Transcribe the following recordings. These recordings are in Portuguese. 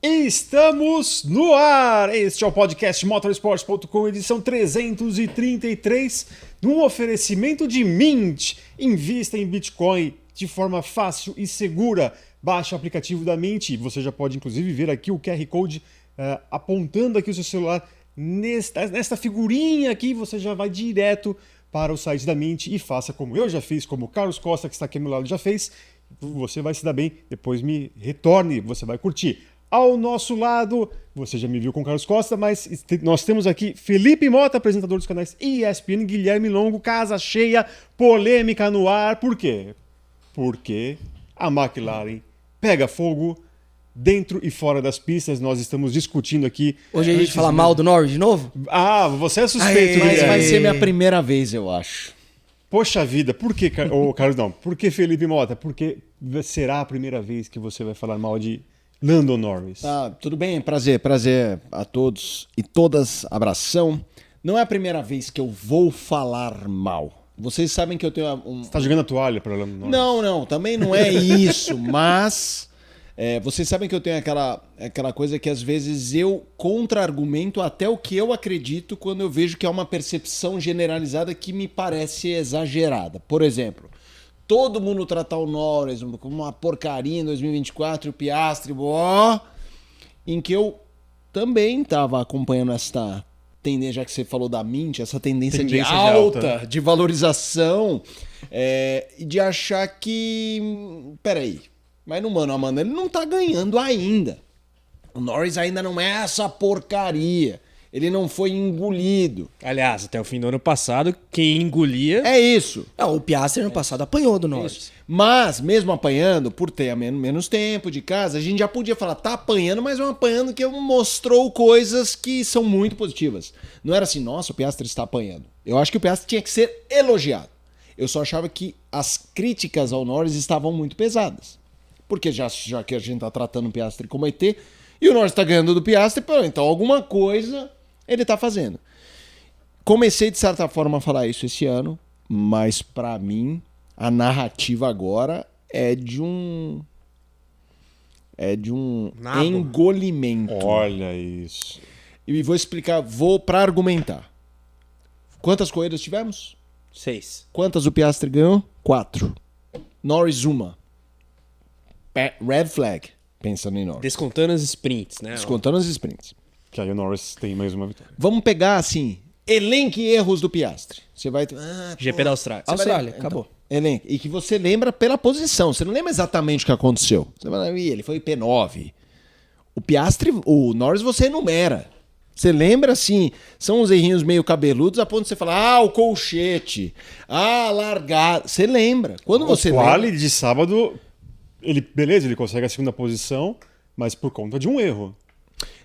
Estamos no ar! Este é o podcast Motorsports.com, edição 333, num oferecimento de Mint. Invista em Bitcoin de forma fácil e segura. Baixe o aplicativo da Mint. Você já pode, inclusive, ver aqui o QR Code apontando aqui o seu celular. Nesta figurinha aqui, você já vai direto para o site da Mint e faça como eu já fiz, como o Carlos Costa, que está aqui ao meu lado, já fez. Você vai se dar bem, depois me retorne, você vai curtir. Ao nosso lado, você já me viu com o Carlos Costa, mas nós temos aqui Felipe Mota, apresentador dos canais ESPN, Guilherme Longo, casa cheia, polêmica no ar. Por quê? Porque a McLaren pega fogo dentro e fora das pistas. Nós estamos discutindo aqui. Hoje a gente fala mal do Norris de novo? Ah, você é suspeito, Mas Guilherme. vai ser minha primeira vez, eu acho. Poxa vida, por que, Carlos, não? Por que Felipe Mota? Porque será a primeira vez que você vai falar mal de Lando Norris? Tá, tudo bem, prazer a todos e todas, abração. Não é a primeira vez que eu vou falar mal. Vocês sabem que eu tenho Você tá jogando a toalha para Lando Norris? Não, também não é isso, mas vocês sabem que eu tenho aquela coisa que às vezes eu contra-argumento até o que eu acredito quando eu vejo que é uma percepção generalizada que me parece exagerada. Por exemplo, todo mundo tratar o Norris como uma porcaria em 2024, o Piastri, em que eu também estava acompanhando esta tendência, já que você falou da Mint, essa tendência de alta, de valorização, e de achar que, peraí, mas no mano a mano ele não tá ganhando ainda. O Norris ainda não é essa porcaria. Ele não foi engolido. Aliás, até o fim do ano passado, quem engolia... É isso. Não, o Piastri no passado apanhou do Norris. Mas, mesmo apanhando, por ter menos tempo de casa, a gente já podia falar, tá apanhando, mas é um apanhando que mostrou coisas que são muito positivas. Não era assim, nossa, o Piastri está apanhando. Eu acho que o Piastri tinha que ser elogiado. Eu só achava que as críticas ao Norris estavam muito pesadas. Porque já que a gente tá tratando o Piastri como ET, e o Norris tá ganhando do Piastri, então alguma coisa ele tá fazendo. Comecei, de certa forma, a falar isso esse ano, mas pra mim, a narrativa agora é de um engolimento. Olha isso. E vou explicar, pra argumentar. Quantas corridas tivemos? 6. Quantas o Piastri ganhou? 4. Norris, 1. Red flag, pensando em Norris. Descontando as sprints, né? Descontando as sprints. Que aí o Norris tem mais uma vitória. Vamos pegar, assim, elenque erros do Piastri. Você vai... GP da Austrália. Austrália, acabou. Elenque. E que você lembra pela posição. Você não lembra exatamente o que aconteceu. Você vai lembrar, ele foi P9. O Piastri, o Norris, você enumera. Você lembra, assim, são uns errinhos meio cabeludos a ponto de você falar, o colchete, a largada. Você lembra. Quando você lembra... O quali de sábado... Ele consegue a segunda posição, mas por conta de um erro.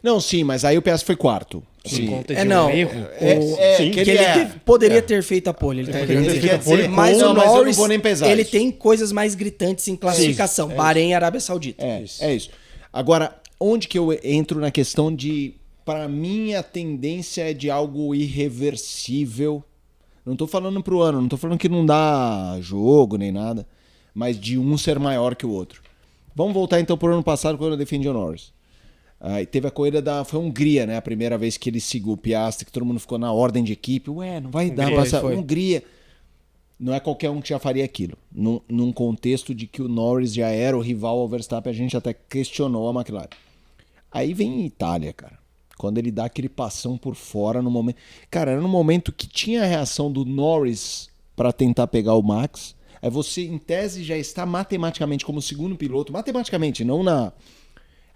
Não, sim, mas aí o PS foi quarto. Sim. Sim. Conta de um erro. Sim, que ele poderia ter feito a pole. Ele tá querendo dizer. quer dizer, Mas não, o mas eu não Norris, vou nem pesar ele isso. tem coisas mais gritantes em classificação. Bahrein e Arábia Saudita. É isso. Agora, onde que eu entro na questão de... Para mim, a tendência é de algo irreversível. Não tô falando pro ano, não tô falando que não dá jogo nem nada, mas de um ser maior que o outro. Vamos voltar então pro ano passado, quando eu defendi o Norris. Teve a corrida da... Foi a Hungria, né? A primeira vez que ele seguiu o Piastri, que todo mundo ficou na ordem de equipe. Não vai dar pra passar. Hungria. Não é qualquer um que já faria aquilo. Num contexto de que o Norris já era o rival ao Verstappen, a gente até questionou a McLaren. Aí vem Itália, cara. Quando ele dá aquele passão por fora no momento... Cara, era no momento que tinha a reação do Norris para tentar pegar o Max. Aí você, em tese, já está matematicamente como segundo piloto. Matematicamente, não na...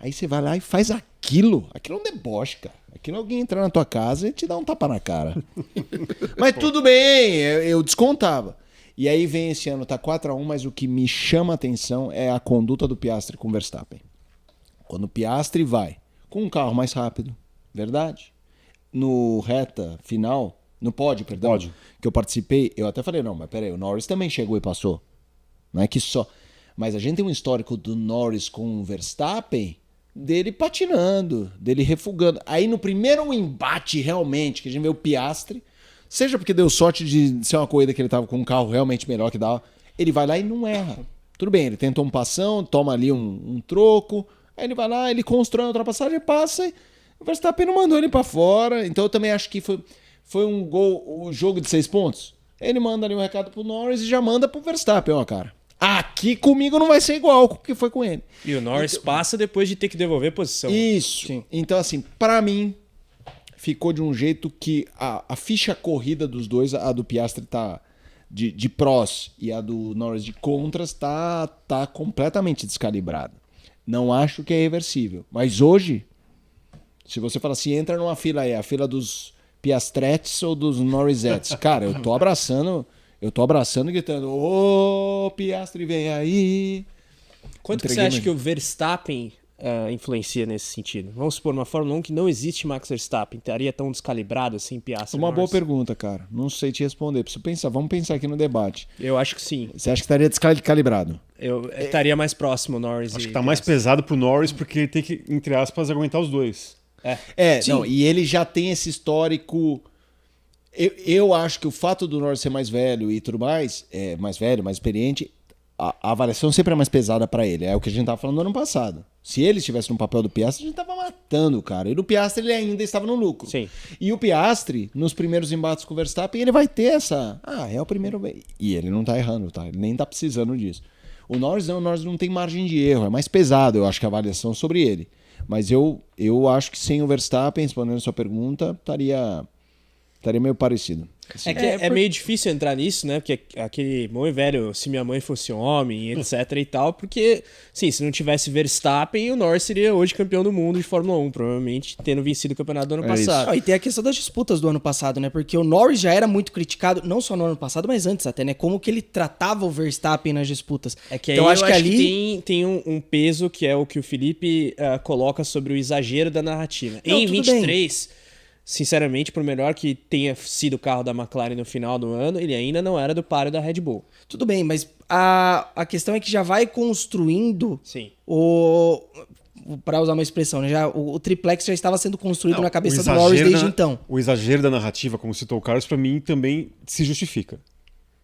Aí você vai lá e faz aquilo. Aquilo é um deboche, cara. Aquilo é alguém entrar na tua casa e te dar um tapa na cara. Mas tudo bem, eu descontava. E aí vem esse ano, tá 4-1, mas o que me chama a atenção é a conduta do Piastri com o Verstappen. Quando o Piastri vai com um carro mais rápido, verdade? No reta final... No pódio, perdão, Pódio. Que eu participei, eu até falei, não, mas peraí, o Norris também chegou e passou. Não é que só... Mas a gente tem um histórico do Norris com o Verstappen, dele patinando, dele refugando. Aí no primeiro embate realmente, que a gente vê o Piastri, seja porque deu sorte de ser uma corrida que ele tava com um carro realmente melhor que dava, ele vai lá e não erra. Tudo bem, ele tentou um passão, toma ali um troco, Aí ele vai lá, ele constrói a ultrapassagem, passa e o Verstappen não mandou ele pra fora. Então eu também acho que foi um gol, um jogo de 6 pontos. Ele manda ali um recado pro Norris e já manda pro Verstappen, ó, cara. Aqui comigo não vai ser igual o que foi com ele. E o Norris passa depois de ter que devolver posição. Isso. Sim. Então, assim, pra mim, ficou de um jeito que a ficha corrida dos dois, a do Piastri tá de prós e a do Norris de contras, tá completamente descalibrada. Não acho que é reversível. Mas hoje, se você fala assim, entra numa fila aí, a fila dos Piastretes ou dos Norrisettes, cara, eu tô abraçando e gritando, ô, Piastri, vem aí. Quanto que você acha que o Verstappen influencia nesse sentido? Vamos supor, numa Fórmula 1 que não existe Max Verstappen, estaria tão descalibrado assim, Piastri? Uma boa pergunta, cara. Não sei te responder. Preciso pensar. Vamos pensar aqui no debate. Eu acho que sim. Você acha que estaria descalibrado? Eu estaria mais próximo o Norris. Acho que tá mais pesado pro Norris porque ele tem que, entre aspas, aguentar os dois. Não, e ele já tem esse histórico. Eu acho que o fato do Norris ser mais velho e tudo mais, mais velho, mais experiente, a avaliação sempre é mais pesada pra ele. É o que a gente tava falando no ano passado. Se ele estivesse no papel do Piastri, a gente tava matando o cara. E no Piastri ele ainda estava no lucro. Sim. E o Piastri, nos primeiros embates com o Verstappen, ele vai ter essa... é o primeiro... E ele não tá errando, tá? Ele nem tá precisando disso. O Norris não tem margem de erro. É mais pesado, eu acho, que a avaliação sobre ele. Mas eu acho que sem o Verstappen, respondendo a sua pergunta, estaria meio parecido. Assim. É meio difícil entrar nisso, né? Porque aquele bom e velho, se minha mãe fosse um homem, etc e tal, porque, sim, se não tivesse Verstappen, o Norris seria hoje campeão do mundo de Fórmula 1, provavelmente tendo vencido o campeonato do ano passado. E tem a questão das disputas do ano passado, né? Porque o Norris já era muito criticado, não só no ano passado, mas antes até, né? Como que ele tratava o Verstappen nas disputas. É que aí então, eu acho que ali tem um peso que é o que o Felipe coloca sobre o exagero da narrativa. Não, em 23... Bem. Sinceramente, por melhor que tenha sido o carro da McLaren no final do ano, ele ainda não era do páreo da Red Bull. Tudo bem, mas a questão é que já vai construindo Sim. para usar uma expressão, né? O triplex já estava sendo construído na cabeça do Norris desde então. O exagero da narrativa, como citou o Carlos, para mim também se justifica.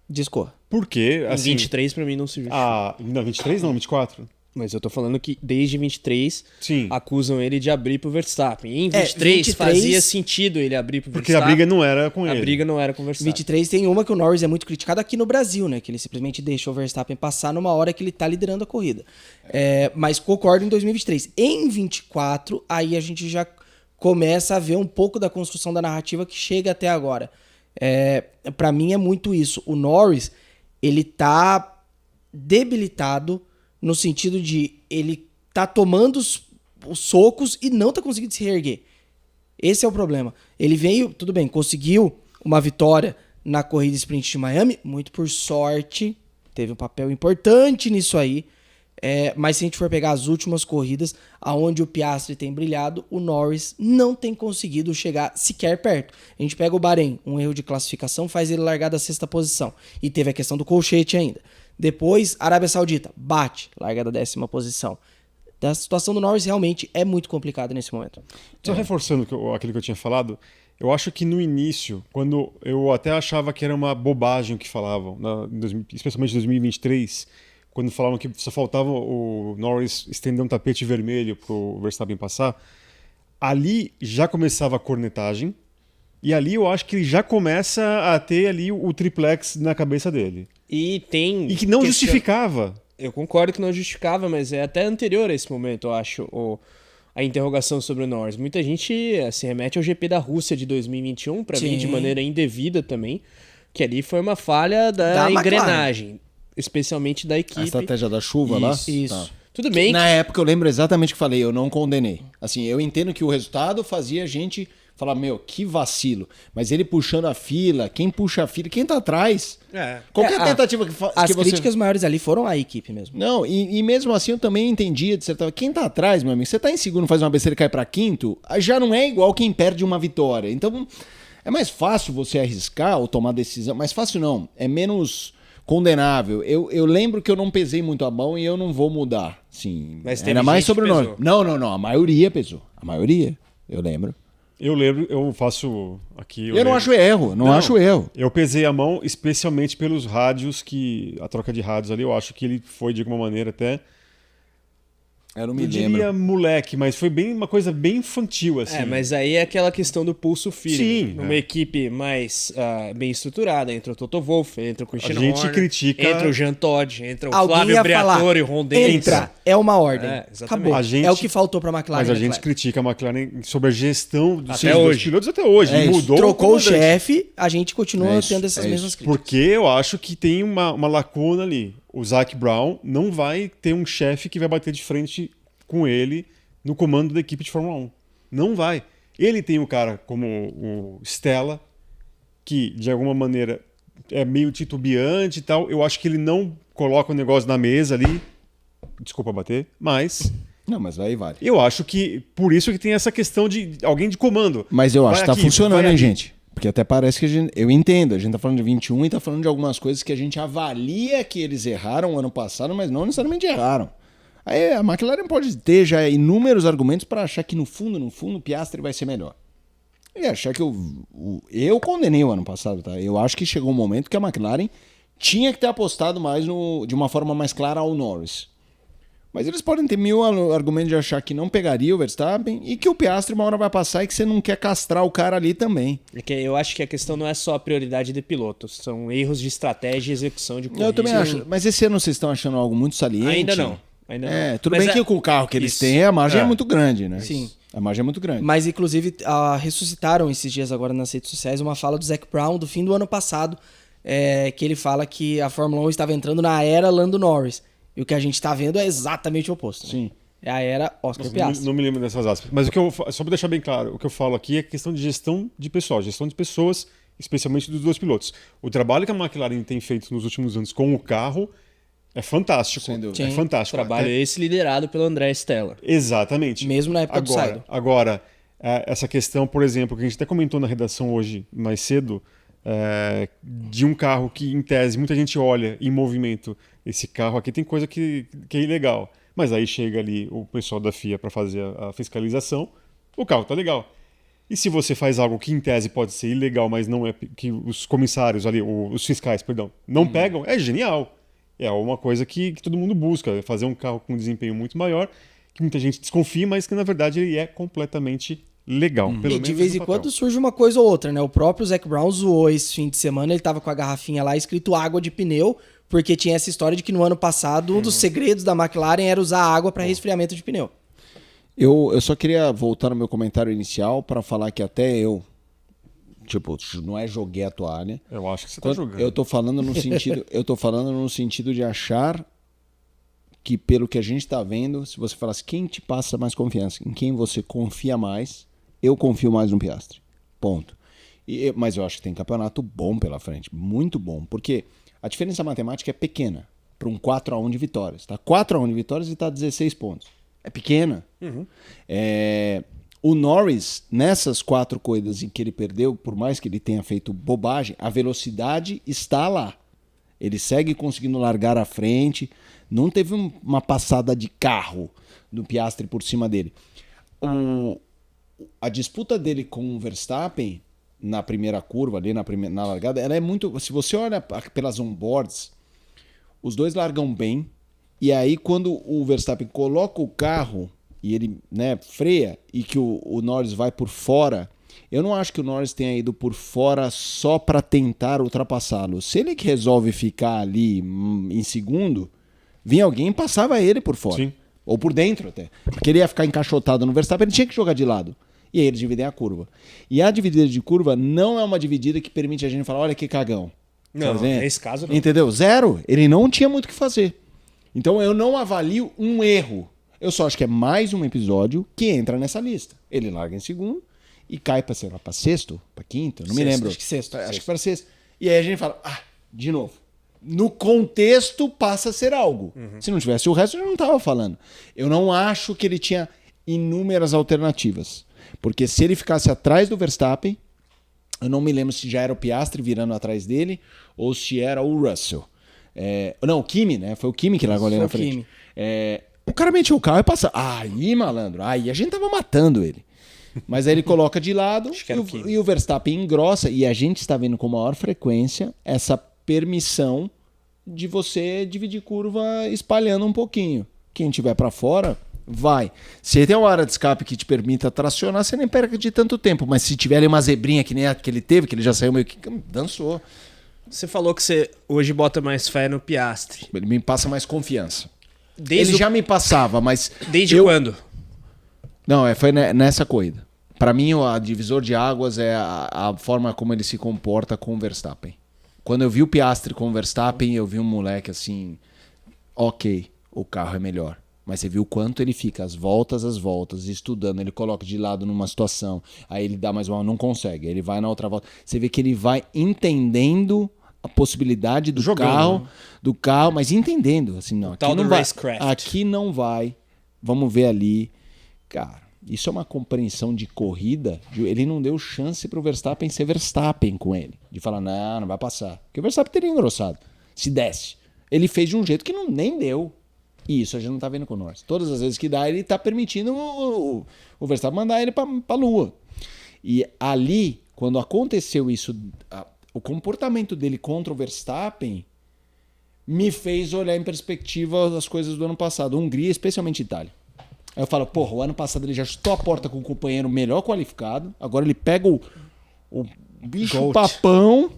Discorra. Porque, assim... Em 23 para mim não se justifica. Não, 23 não, 24. Mas eu tô falando que desde 23 Sim. acusam ele de abrir pro Verstappen. E em 23 fazia sentido ele abrir pro Verstappen. Porque a briga não era com ele. A briga não era com o Verstappen. 23 tem uma que o Norris é muito criticado aqui no Brasil, né? Que ele simplesmente deixou o Verstappen passar numa hora que ele tá liderando a corrida. Mas concordo em 2023. Em 24, aí a gente já começa a ver um pouco da construção da narrativa que chega até agora. Pra mim é muito isso. O Norris, ele tá debilitado no sentido de ele tá tomando os socos e não tá conseguindo se reerguer. Esse é o problema. Ele veio, tudo bem, conseguiu uma vitória na corrida sprint de Miami, muito por sorte, teve um papel importante nisso aí, mas se a gente for pegar as últimas corridas, aonde o Piastri tem brilhado, o Norris não tem conseguido chegar sequer perto. A gente pega o Bahrein, um erro de classificação faz ele largar da 6ª posição, e teve a questão do colchete ainda. Depois, Arábia Saudita, bate, larga da 10ª posição. A situação do Norris realmente é muito complicada nesse momento. Só reforçando aquilo que eu tinha falado, eu acho que no início, quando eu até achava que era uma bobagem o que falavam, especialmente em 2023, quando falavam que só faltava o Norris estender um tapete vermelho pro Verstappen passar, ali já começava a cornetagem, e ali eu acho que ele já começa a ter ali o triplex na cabeça dele. E que não justificava. Eu concordo que não justificava, mas é até anterior a esse momento, eu acho, a interrogação sobre o Norris. Muita gente se remete ao GP da Rússia de 2021, para mim de maneira indevida também, que ali foi uma falha da engrenagem, McLaren. Especialmente da equipe. A estratégia da chuva lá? Isso. Tá. Tudo bem. Na época eu lembro exatamente o que falei, eu não condenei. Assim, eu entendo que o resultado fazia a gente falar, que vacilo. Mas ele puxando a fila, quem puxa a fila, quem tá atrás. Qualquer tentativa que as críticas maiores ali foram à equipe mesmo. Não, e mesmo assim eu também entendia, de certa forma, quem tá atrás, meu amigo, você tá em segundo, faz uma besteira e cai pra quinto, já não é igual quem perde uma vitória. Então, é mais fácil você arriscar ou tomar decisão. Mais fácil não, é menos condenável. Eu lembro que eu não pesei muito a mão e eu não vou mudar. Sim, mas era mais sobre nós. Não, a maioria pesou. A maioria, eu lembro. Eu lembro, eu faço aqui... Eu não acho erro, não acho erro. Eu pesei a mão especialmente pelos rádios, a troca de rádios ali, eu acho que ele foi de alguma maneira até Eu não me eu lembro. diria moleque, mas foi bem uma coisa bem infantil, assim. Mas aí é aquela questão do pulso firme. Sim, Numa equipe mais bem estruturada, entra o Toto Wolff, entra o Christian A gente Horner, critica- entra o Jean Todt, entra o Alguém Flávio ia Briatore, falar, o Ron Dennis. entra, é uma ordem. Exatamente. Acabou. A gente- É o que faltou pra McLaren. Mas a e gente Leclerc. critica a McLaren sobre a gestão dos Até seus dois hoje. pilotos até hoje. É isso. Mudou Trocou o comandante. chefe, a gente continua É isso, tendo essas é mesmas isso. críticas. Porque eu acho que tem uma lacuna ali. O Zac Brown não vai ter um chefe que vai bater de frente com ele no comando da equipe de Fórmula 1. Não vai. Ele tem o cara como o Stella, que de alguma maneira é meio titubeante e tal. Eu acho que ele não coloca o negócio na mesa ali. Desculpa bater, mas Não, mas aí vale. eu acho que por isso que tem essa questão de alguém de comando. Mas eu acho Vai que tá aqui, funcionando, vai hein, ali. gente? Porque até parece que a gente... Eu entendo, a gente tá falando de 21 e tá falando de algumas coisas que a gente avalia que eles erraram ano passado, mas não necessariamente erraram. Aí a McLaren pode ter já inúmeros argumentos para achar que no fundo, o Piastri vai ser melhor. E achar que eu condenei o ano passado, tá? Eu acho que chegou um momento que a McLaren tinha que ter apostado mais de uma forma mais clara ao Norris. Mas eles podem ter mil argumentos de achar que não pegaria o Verstappen e que o Piastri uma hora vai passar e que você não quer castrar o cara ali também. Porque eu acho que a questão não é só a prioridade de pilotos, são erros de estratégia e execução de corrida. Eu também acho. Mas esse ano vocês estão achando algo muito saliente? Ainda não. Ainda não. Tudo Mas bem que com o carro que eles isso. têm, a margem é muito grande, né? Sim. A margem é muito grande. Mas, inclusive, ressuscitaram esses dias agora nas redes sociais uma fala do Zac Brown do fim do ano passado, que ele fala que a Fórmula 1 estava entrando na era Lando Norris. E o que a gente está vendo é exatamente o oposto. Né? Sim. É a era Oscar Nossa, Piastri. não me lembro dessas aspas. Mas só para deixar bem claro, o que eu falo aqui é questão de gestão de pessoal, gestão de pessoas, especialmente dos dois pilotos. O trabalho que a McLaren tem feito nos últimos anos com o carro é fantástico. Sem dúvida. É Sim. fantástico. Trabalho Até- esse liderado pelo André Stella. Exatamente. Mesmo na época do Saido. Agora, essa questão, por exemplo, que a gente até comentou na redação hoje, mais cedo, de um carro que, em tese, muita gente olha em movimento. Esse carro aqui tem coisa que é ilegal. Mas aí chega ali o pessoal da FIA para fazer a fiscalização, o carro tá legal. E se você faz algo que, em tese, pode ser ilegal, mas não é que os comissários ali, os fiscais, perdão, não pegam, é genial. É uma coisa que todo mundo busca, é fazer um carro com um desempenho muito maior, que muita gente desconfia, mas que na verdade ele é completamente legal. Pelo E de menos vez no em papel. quando surge uma coisa ou outra, né? O próprio Zac Brown zoou esse fim de semana, ele tava com a garrafinha lá escrito água de pneu, porque tinha essa história de que no ano passado um dos segredos da McLaren era usar água para resfriamento de pneu. Eu só queria voltar no meu comentário inicial para falar que até eu, tipo, não é joguei a toalha. Eu acho que você tá jogando. Eu tô falando no sentido de achar que pelo que a gente tá vendo, se você falasse quem te passa mais confiança, em quem você confia mais, eu confio mais no Piastri. Ponto. Mas eu acho que tem campeonato bom pela frente, muito bom, porque a diferença matemática é pequena para um 4-1 de vitórias. Tá 4-1 de vitórias e tá 16 pontos. É pequena. O Norris, nessas 4 corridas em que ele perdeu, por mais que ele tenha feito bobagem, a velocidade está lá. Ele segue conseguindo largar à frente. Não teve uma passada de carro do Piastri por cima dele. A disputa dele com o Verstappen na primeira curva, ali na largada, ela é muito... Se você olha pelas onboards, os dois largam bem. E aí, quando o Verstappen coloca o carro e ele, né, freia e que o Norris vai por fora, eu não acho que o Norris tenha ido por fora só para tentar ultrapassá-lo. Se ele que resolve ficar ali em segundo, vinha alguém e passava ele por fora. Sim. Ou por dentro até. Porque ele ia ficar encaixotado no Verstappen, ele tinha que jogar de lado. E aí eles dividem a curva. E a dividida de curva não é uma dividida que permite a gente falar, olha que cagão. Não, Tá vendo? nesse caso não. Entendeu? Zero. Ele não tinha muito o que fazer. Então eu não avalio um erro. Eu só acho que é mais um episódio que entra nessa lista. Ele larga em segundo e cai para sei lá, para sexto, para quinto, não me Sexto, lembro. acho que sexto. Acho que para sexto. E aí a gente fala, de novo. No contexto passa a ser algo. Se não tivesse o resto, eu não tava falando. Eu não acho que ele tinha inúmeras alternativas. Porque se ele ficasse atrás do Verstappen, eu não me lembro se já era o Piastri virando atrás dele ou se era o Russell. Não, o Kimi, né? Foi o Kimi que largou ali Foi na o frente. Kimi. O cara metia o carro e passa. Aí, malandro, aí a gente tava matando ele. Mas aí ele coloca de lado Acho que era o Kimi. e o Verstappen engrossa. E a gente está vendo com maior frequência essa permissão de você dividir curva espalhando um pouquinho. Quem tiver para fora Vai. Se tem uma área de escape que te permita tracionar, você nem perde tanto tempo. Mas se tiver ali uma zebrinha que nem a que ele teve, que ele já saiu meio que dançou. Você falou que você hoje bota mais fé no Piastri. Ele me passa mais confiança. Desde Ele já me passava, mas... Desde quando? Não, foi nessa corrida. Pra mim, a divisor de águas é a forma como ele se comporta com o Verstappen. Quando eu vi o Piastri com o Verstappen, eu vi um moleque assim... Ok, o carro é melhor. Mas você viu o quanto ele fica às voltas, estudando. Ele coloca de lado numa situação, aí ele dá mais uma, não consegue. Ele vai na outra volta. Você vê que ele vai entendendo a possibilidade do carro, mas entendendo. Assim, não, aqui não vai. Aqui não vai. Vamos ver ali. Cara, isso é uma compreensão de corrida. Ele não deu chance pro Verstappen ser Verstappen com ele. De falar, não vai passar. Porque o Verstappen teria engrossado. Se desse. Ele fez de um jeito que nem deu. E isso a gente não tá vendo com o Norris. Todas as vezes que dá, ele tá permitindo o Verstappen mandar ele pra lua. E ali, quando aconteceu isso, o comportamento dele contra o Verstappen me fez olhar em perspectiva as coisas do ano passado. Hungria, especialmente Itália. Aí eu falo, porra, o ano passado ele já chutou a porta com o companheiro melhor qualificado. Agora ele pega o bicho papão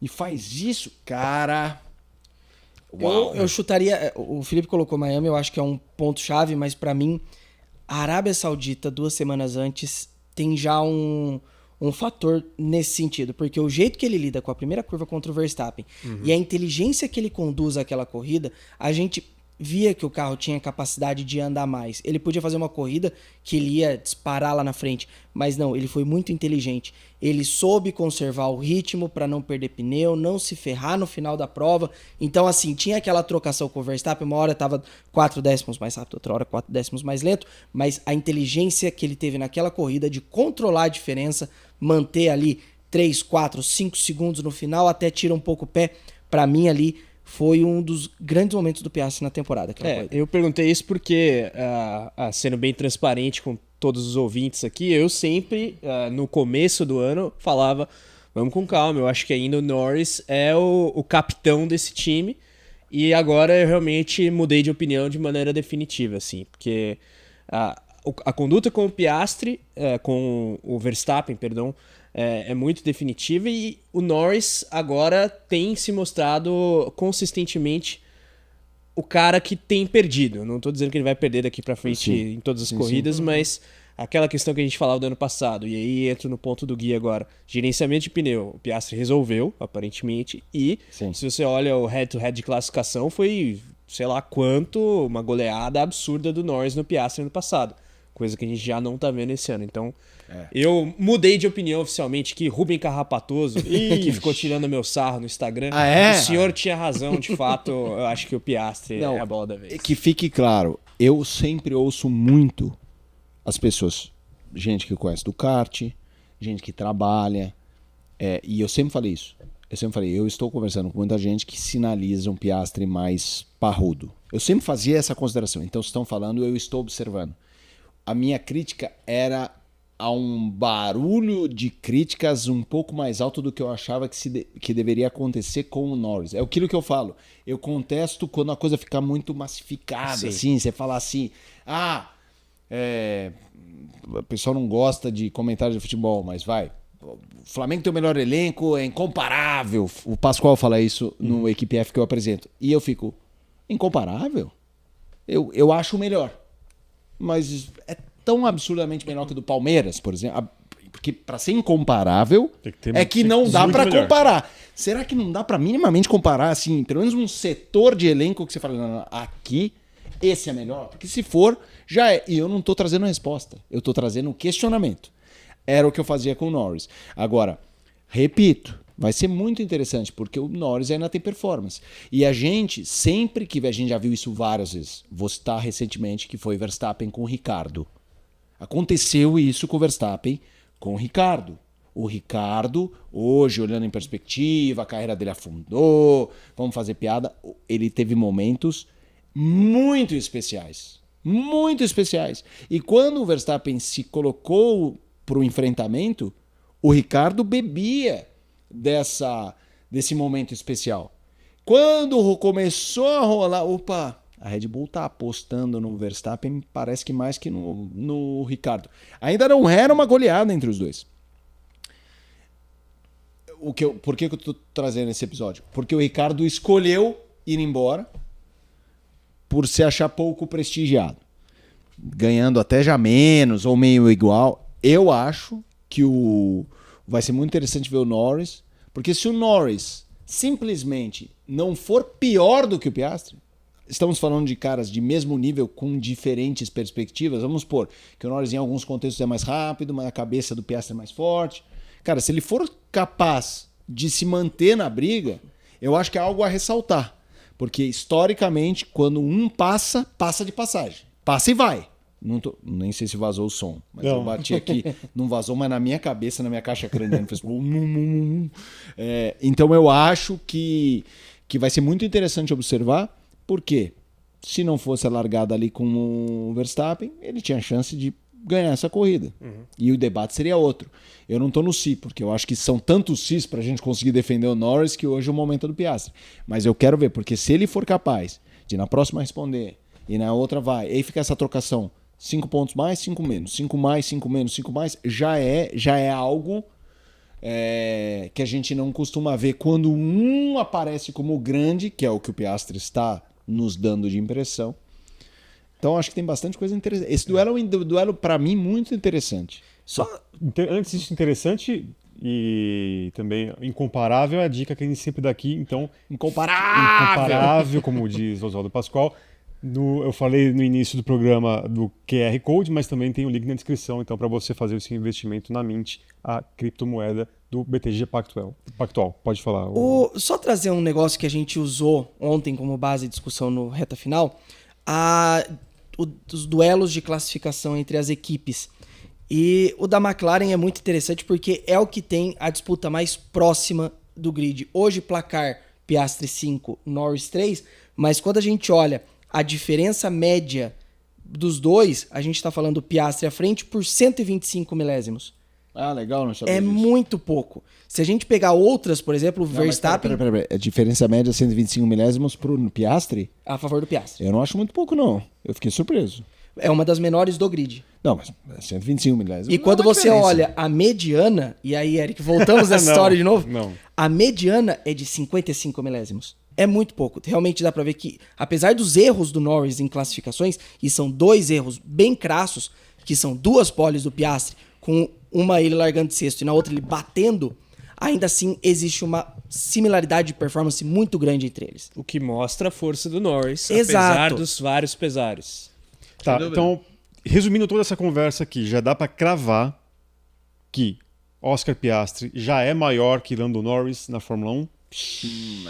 e faz isso. Cara... Eu chutaria. O Felipe colocou Miami, eu acho que é um ponto-chave, mas pra mim, a Arábia Saudita, 2 semanas antes, tem já um fator nesse sentido. Porque o jeito que ele lida com a primeira curva contra o Verstappen e a inteligência que ele conduz aquela corrida, a gente via que o carro tinha capacidade de andar mais. Ele podia fazer uma corrida que ele ia disparar lá na frente, mas não, ele foi muito inteligente. Ele soube conservar o ritmo para não perder pneu, não se ferrar no final da prova. Então, assim, tinha aquela trocação com o Verstappen, uma hora estava 4 décimos mais rápido, outra hora 4 décimos mais lento, mas a inteligência que ele teve naquela corrida de controlar a diferença, manter ali 3, 4, 5 segundos no final, até tira um pouco o pé, para mim ali foi um dos grandes momentos do Piastri na temporada. Eu perguntei isso porque, sendo bem transparente com todos os ouvintes aqui, eu sempre, no começo do ano, falava, vamos com calma, eu acho que ainda o Norris é o capitão desse time, e agora eu realmente mudei de opinião de maneira definitiva, assim, porque a conduta com o Piastri, com o Verstappen, perdão, é muito definitiva, e o Norris agora tem se mostrado consistentemente o cara que tem perdido. Não estou dizendo que ele vai perder daqui para frente em todas as corridas, mas aquela questão que a gente falava do ano passado, e aí entro no ponto do Gui agora, gerenciamento de pneu, o Piastri resolveu, aparentemente, e se você olha o head-to-head de classificação, foi, sei lá quanto, uma goleada absurda do Norris no Piastri ano passado. Coisa que a gente já não tá vendo esse ano. Então, eu mudei de opinião oficialmente que Rubem Carrapatoso, que ficou tirando meu sarro no Instagram, o senhor tinha razão, de fato, eu acho que o Piastri é a bola da vez. Que fique claro, eu sempre ouço muito as pessoas, gente que conhece do kart, gente que trabalha, e eu sempre falei isso. Eu estou conversando com muita gente que sinaliza um Piastri mais parrudo. Eu sempre fazia essa consideração. Então, se estão falando, eu estou observando. A minha crítica era a um barulho de críticas um pouco mais alto do que eu achava que deveria acontecer com o Norris. É aquilo que eu falo. Eu contesto quando a coisa fica muito massificada. Assim, você fala assim, o pessoal não gosta de comentário de futebol, mas vai. O Flamengo tem o melhor elenco, é incomparável. O Pascoal fala isso no Equipe F que eu apresento. E eu fico, incomparável? Eu acho o melhor. Mas é tão absurdamente melhor que o do Palmeiras, por exemplo. Porque para ser incomparável que não dá para comparar. Será que não dá para minimamente comparar, assim, pelo menos um setor de elenco que você fala, não, aqui, esse é melhor? Porque se for, já é. E eu não tô trazendo resposta. Eu tô trazendo um questionamento. Era o que eu fazia com o Norris. Agora, repito, vai ser muito interessante, porque o Norris ainda tem performance. E a gente, sempre que a gente já viu isso várias vezes, vou citar recentemente que foi Verstappen com o Ricardo. Aconteceu isso com o Verstappen com o Ricardo. O Ricardo, hoje, olhando em perspectiva, a carreira dele afundou, vamos fazer piada, ele teve momentos muito especiais. Muito especiais. E quando o Verstappen se colocou para o enfrentamento, o Ricardo bebia desse momento especial. Quando começou a rolar, opa, A Red Bull tá apostando no Verstappen, parece que mais que no Ricardo. Ainda não era uma goleada entre os dois. Por que eu tô trazendo esse episódio? Porque o Ricardo escolheu ir embora por se achar pouco prestigiado. Ganhando até já menos ou meio igual. Eu acho que vai ser muito interessante ver o Norris, porque se o Norris simplesmente não for pior do que o Piastri, estamos falando de caras de mesmo nível com diferentes perspectivas. Vamos supor que o Norris em alguns contextos é mais rápido, mas a cabeça do Piastri é mais forte. Cara, se ele for capaz de se manter na briga, eu acho que é algo a ressaltar. Porque historicamente, quando um passa de passagem. Passa e vai. Nem sei se vazou o som, mas eu bati aqui, não vazou, mas na minha cabeça, na minha caixa craniana fez então eu acho que vai ser muito interessante observar, porque se não fosse a largada ali com o Verstappen, ele tinha chance de ganhar essa corrida. E o debate seria outro. Eu não tô no si, porque eu acho que são tantos sis pra gente conseguir defender o Norris que hoje é o momento do Piastri. Mas eu quero ver, porque se ele for capaz de na próxima responder e na outra vai, e aí fica essa trocação 5 pontos mais, 5 menos, 5 mais, 5 menos, 5 mais, já é algo que a gente não costuma ver quando um aparece como grande, que é o que o Piastri está nos dando de impressão. Então acho que tem bastante coisa interessante. Esse duelo é um duelo para mim muito interessante. Antes disso, interessante e também incomparável é a dica que a gente sempre dá aqui. Então, incomparável, como diz Oswaldo Pascoal. Eu falei no início do programa do QR Code, mas também tem o link na descrição, então, para você fazer o seu investimento na Mint, a criptomoeda do BTG Pactual. Pode falar. Só trazer um negócio que a gente usou ontem como base de discussão no reta final, os duelos de classificação entre as equipes. E o da McLaren é muito interessante porque é o que tem a disputa mais próxima do grid. Hoje, placar Piastri 5, Norris 3, mas quando a gente olha a diferença média dos dois, a gente está falando Piastri à frente por 125 milésimos. Ah, legal, não sabia É disso. muito pouco. Se a gente pegar outras, por exemplo, o Verstappen... Pera. A diferença média 125 milésimos pro Piastri? A favor do Piastri. Eu não acho muito pouco, não. Eu fiquei surpreso. É uma das menores do grid. Não, mas 125 milésimos. E quando você olha a mediana, e aí, Eric, voltamos nessa história de novo? Não. A mediana é de 55 milésimos. É muito pouco. Realmente dá pra ver que, apesar dos erros do Norris em classificações, e são 2 erros bem crassos, que são 2 poles do Piastri, com uma ele largando de sexto e na outra ele batendo, ainda assim existe uma similaridade de performance muito grande entre eles. O que mostra a força do Norris, Exato. apesar dos vários pesares. Tá, então, resumindo toda essa conversa aqui, já dá para cravar que Oscar Piastri já é maior que Lando Norris na Fórmula 1?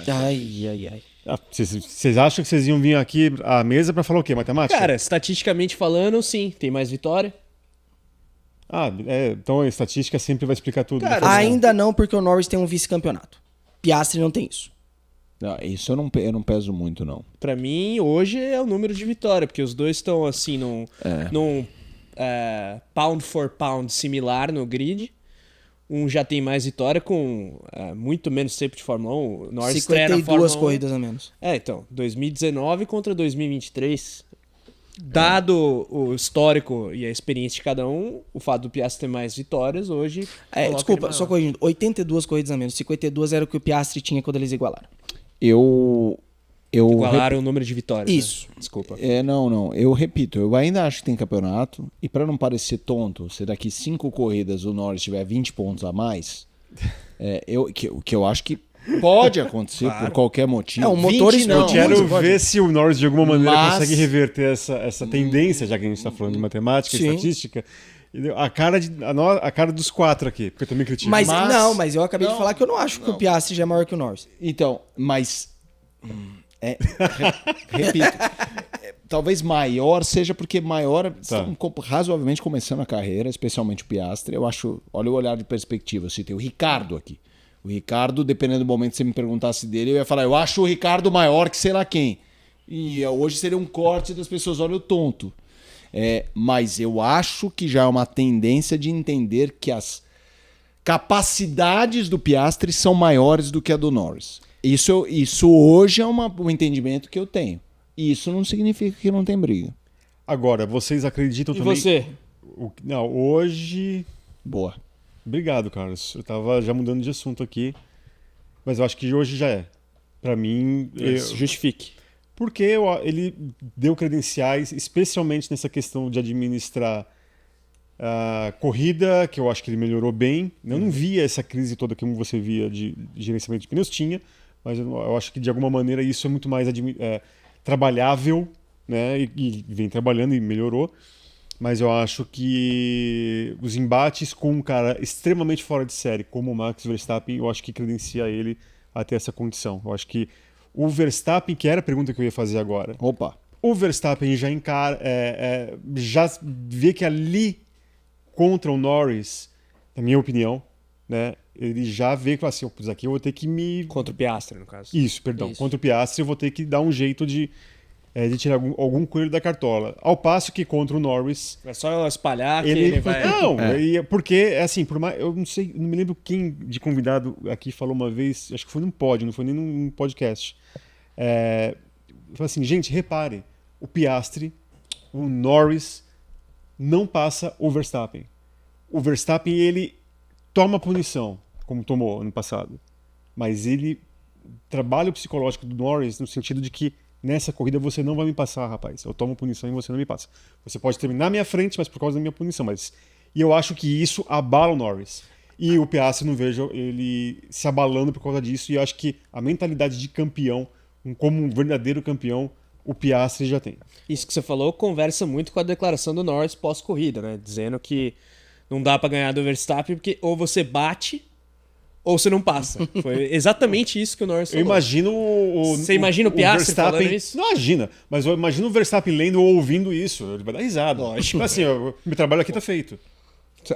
Ai. Vocês acham que vocês iam vir aqui à mesa para falar o quê? Matemática? Cara, estatisticamente falando, sim, tem mais vitória. Então a estatística sempre vai explicar tudo. Cara, né? Ainda não, porque o Norris tem um vice-campeonato. Piastri não tem isso. Não, isso eu não peso muito, não. Pra mim, hoje é o número de vitória, porque os dois estão assim num pound for pound similar no grid. Um já tem mais vitória com muito menos tempo de Fórmula 1. O Norris estreia na Fórmula 1. 52 corridas a menos. Então, 2019 contra 2023. Dado o histórico e a experiência de cada um, o fato do Piastri ter mais vitórias hoje... Desculpa, só corrigindo. 82 corridas a menos. 52 era o que o Piastri tinha quando eles igualaram. Igualaram o número de vitórias. Isso. Né? Desculpa. Não. Eu repito, eu ainda acho que tem campeonato. E para não parecer tonto, se daqui 5 corridas o Norris tiver 20 pontos a mais, que eu acho que pode acontecer por qualquer motivo. O motor 20 não. Eu quero Pode. ver se o Norris de alguma maneira Mas- consegue reverter essa tendência, já que a gente está falando de matemática, Sim. estatística. A cara dos 4 aqui, porque eu também critico. Mas eu acabei de Não, falar que eu não acho que o Piastri já é maior que o Norris. Então, mas... repito. Talvez maior seja porque maior estão razoavelmente começando a carreira, especialmente o Piastri. Eu acho... Olha o olhar de perspectiva. Eu citei o Ricardo aqui. O Ricardo, dependendo do momento que você me perguntasse dele, eu ia falar, eu acho o Ricardo maior que sei lá quem. E hoje seria um corte das pessoas, olha o tonto. Mas eu acho que já é uma tendência de entender que as capacidades do Piastri são maiores do que a do Norris. Isso hoje é um entendimento que eu tenho. isso não significa que não tem briga. Agora, vocês acreditam E também... você? Não, hoje... Boa. Obrigado, Carlos. Eu tava já mudando de assunto aqui, mas eu acho que hoje já é. Pra mim... Justifique. Porque ele deu credenciais, especialmente nessa questão de administrar a corrida, que eu acho que ele melhorou bem. Eu não via essa crise toda como você via de gerenciamento de pneus, tinha, mas eu acho que de alguma maneira isso é muito mais trabalhável, né? E vem trabalhando e melhorou. Mas eu acho que os embates com um cara extremamente fora de série, como o Max Verstappen, eu acho que credencia ele a ter essa condição. Eu acho que o Verstappen, que era a pergunta que eu ia fazer agora, Opa. o Verstappen já encara, já vê que ali contra o Norris, na minha opinião, né, ele já vê que assim, "Putz, aqui eu vou ter que me... Contra o Piastri, no caso. Isso, perdão. Isso. Contra o Piastri eu vou ter que dar um jeito de tirar algum coelho da cartola. Ao passo que contra o Norris... É só espalhar que Ele ele vai... Não, porque, assim, por mais, eu não sei, não me lembro quem de convidado aqui falou uma vez, acho que foi num pod, não foi nem num podcast. Falou assim, gente, reparem, o Piastri, o Norris, não passa o Verstappen. O Verstappen, ele toma punição, como tomou ano passado. Mas ele trabalha o psicológico do Norris no sentido de que nessa corrida você não vai me passar, rapaz. Eu tomo punição e você não me passa. Você pode terminar na minha frente, mas por causa da minha punição. E eu acho que isso abala o Norris. E o Piastri, não vejo ele se abalando por causa disso. E eu acho que a mentalidade de campeão, como um verdadeiro campeão, o Piastri já tem. Isso que você falou conversa muito com a declaração do Norris pós-corrida, né? Dizendo que não dá pra ganhar do Verstappen porque ou você bate ou você não passa. Foi exatamente isso que o Norris falou. Eu imagino Você imagina o Piastri falando isso? Não imagina, mas eu imagino o Verstappen lendo ou ouvindo isso. Ele vai dar risada. Lógico. Mas assim, meu trabalho aqui tá feito.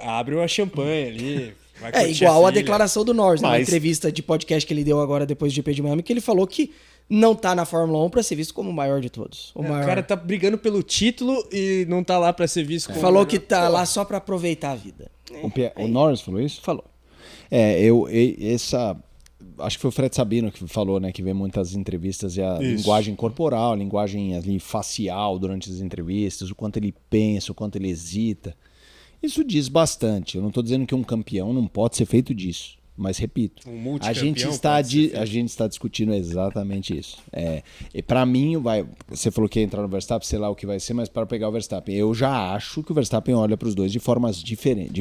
Abre uma champanhe ali. Vai É curtir igual a filha. declaração do Norris, na Mas- entrevista de podcast que ele deu agora depois do GP de Miami, que ele falou que não tá na Fórmula 1 pra ser visto como o maior de todos. O maior. O cara tá brigando pelo título e não tá lá pra ser visto como... Falou que tá lá só pra aproveitar a vida. O Norris falou isso? Falou. Acho que foi o Fred Sabino que falou, né? Que vê muitas entrevistas e a Isso. linguagem corporal, a linguagem ali, facial durante as entrevistas, o quanto ele pensa, o quanto ele hesita. Isso diz bastante. Eu não estou dizendo que um campeão não pode ser feito disso. Mas, repito, Um a multicampeão gente, pode ser feito. a gente está discutindo exatamente isso. E para mim, você falou que ia entrar no Verstappen, sei lá o que vai ser, mas para pegar o Verstappen, eu já acho que o Verstappen olha para os dois de forma diferente.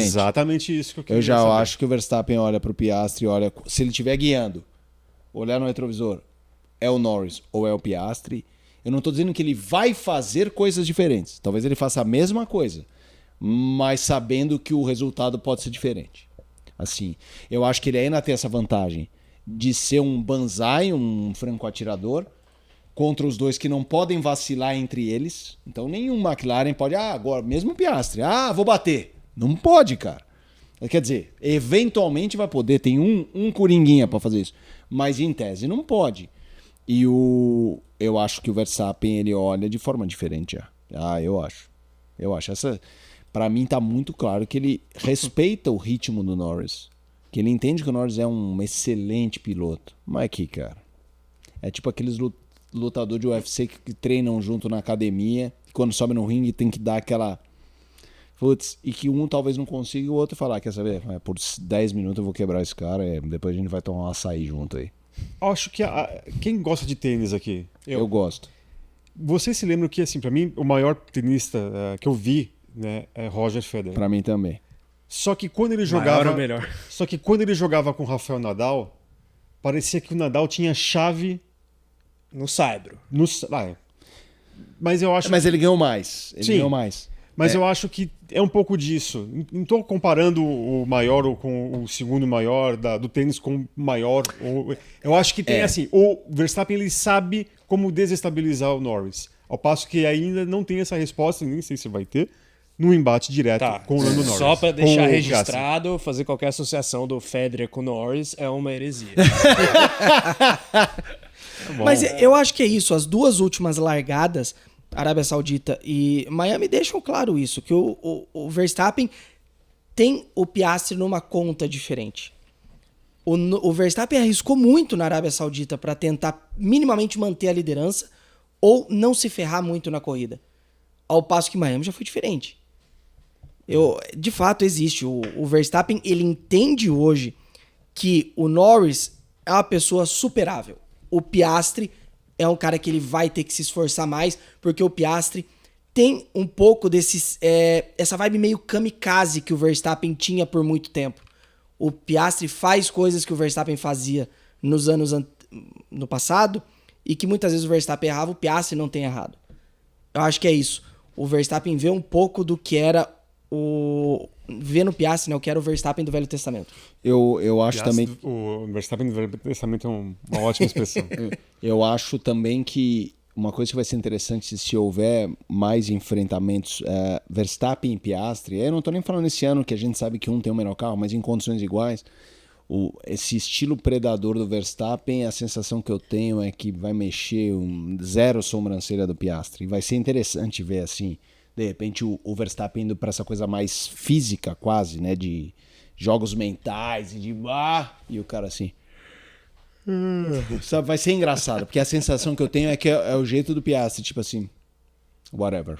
Exatamente isso que eu queria Eu já saber. acho que o Verstappen olha para o Piastri, olha, se ele estiver guiando, olhar no retrovisor, é o Norris ou é o Piastri. Eu não estou dizendo que ele vai fazer coisas diferentes. Talvez ele faça a mesma coisa, mas sabendo que o resultado pode ser diferente. Assim, eu acho que ele ainda tem essa vantagem de ser um banzai, um franco-atirador, contra os dois que não podem vacilar entre eles. Então nenhum McLaren pode, agora, mesmo o Piastri, vou bater. Não pode, cara. Quer dizer, eventualmente vai poder, tem um coringuinha para fazer isso, mas em tese não pode. E eu acho que o Verstappen, ele olha de forma diferente já. Eu acho. Para mim tá muito claro que ele respeita o ritmo do Norris. Que ele entende que o Norris é um excelente piloto. Mas aqui, cara, é tipo aqueles lutadores de UFC que treinam junto na academia, e quando sobe no ringue tem que dar aquela... Putz, e que um talvez não consiga e o outro falar, quer saber? Por 10 minutos eu vou quebrar esse cara, depois a gente vai tomar um açaí junto aí. Acho que quem gosta de tênis aqui, Eu gosto. vocês se lembram que, assim, pra mim, o maior tenista que eu vi, né, é Roger Federer. Pra mim também. Só que quando ele Maior jogava, ou melhor? só que quando ele jogava com o Rafael Nadal, parecia que o Nadal tinha chave No Saibro. no, mas eu acho, Mas ele ganhou mais. Ele Sim. ganhou mais. mas eu acho que é um pouco disso. Não estou comparando o maior ou com o segundo maior do tênis com o maior. Eu acho que tem assim, o Verstappen ele sabe como desestabilizar o Norris, ao passo que ainda não tem essa resposta, nem sei se vai ter, no embate direto com o Lando Norris. Só pra Com deixar o registrado, fazer qualquer associação do Federer com o Norris é uma heresia. Bom. Mas eu acho que é isso. As duas últimas largadas, Arábia Saudita e Miami, deixam claro isso, que o Verstappen tem o Piastri numa conta diferente. O Verstappen arriscou muito na Arábia Saudita para tentar minimamente manter a liderança. ou não se ferrar muito na corrida. Ao passo que Miami já foi diferente. De fato, existe. O Verstappen, ele entende hoje que o Norris é uma pessoa superável. O Piastri é um cara que ele vai ter que se esforçar mais, porque o Piastri tem um pouco essa vibe meio kamikaze que o Verstappen tinha por muito tempo. O Piastri faz coisas que o Verstappen fazia no passado e que muitas vezes o Verstappen errava, o Piastri não tem errado. Eu acho que é isso. O Verstappen vê um pouco do que era vê no Piastri, né, o que era o Verstappen do Velho Testamento. Eu acho também... O Verstappen do Velho Testamento é uma ótima expressão. Eu acho também que uma coisa que vai ser interessante se houver mais enfrentamentos Verstappen e Piastri, eu não estou nem falando esse ano que a gente sabe que um tem o melhor carro, mas em condições iguais, esse estilo predador do Verstappen, a sensação que eu tenho é que vai mexer zero sobrancelha do Piastri. Vai ser interessante ver assim, de repente o Verstappen indo para essa coisa mais física quase, né, de jogos mentais e o cara assim... Vai ser engraçado, porque a sensação que eu tenho é que é o jeito do Piastri, tipo assim, whatever.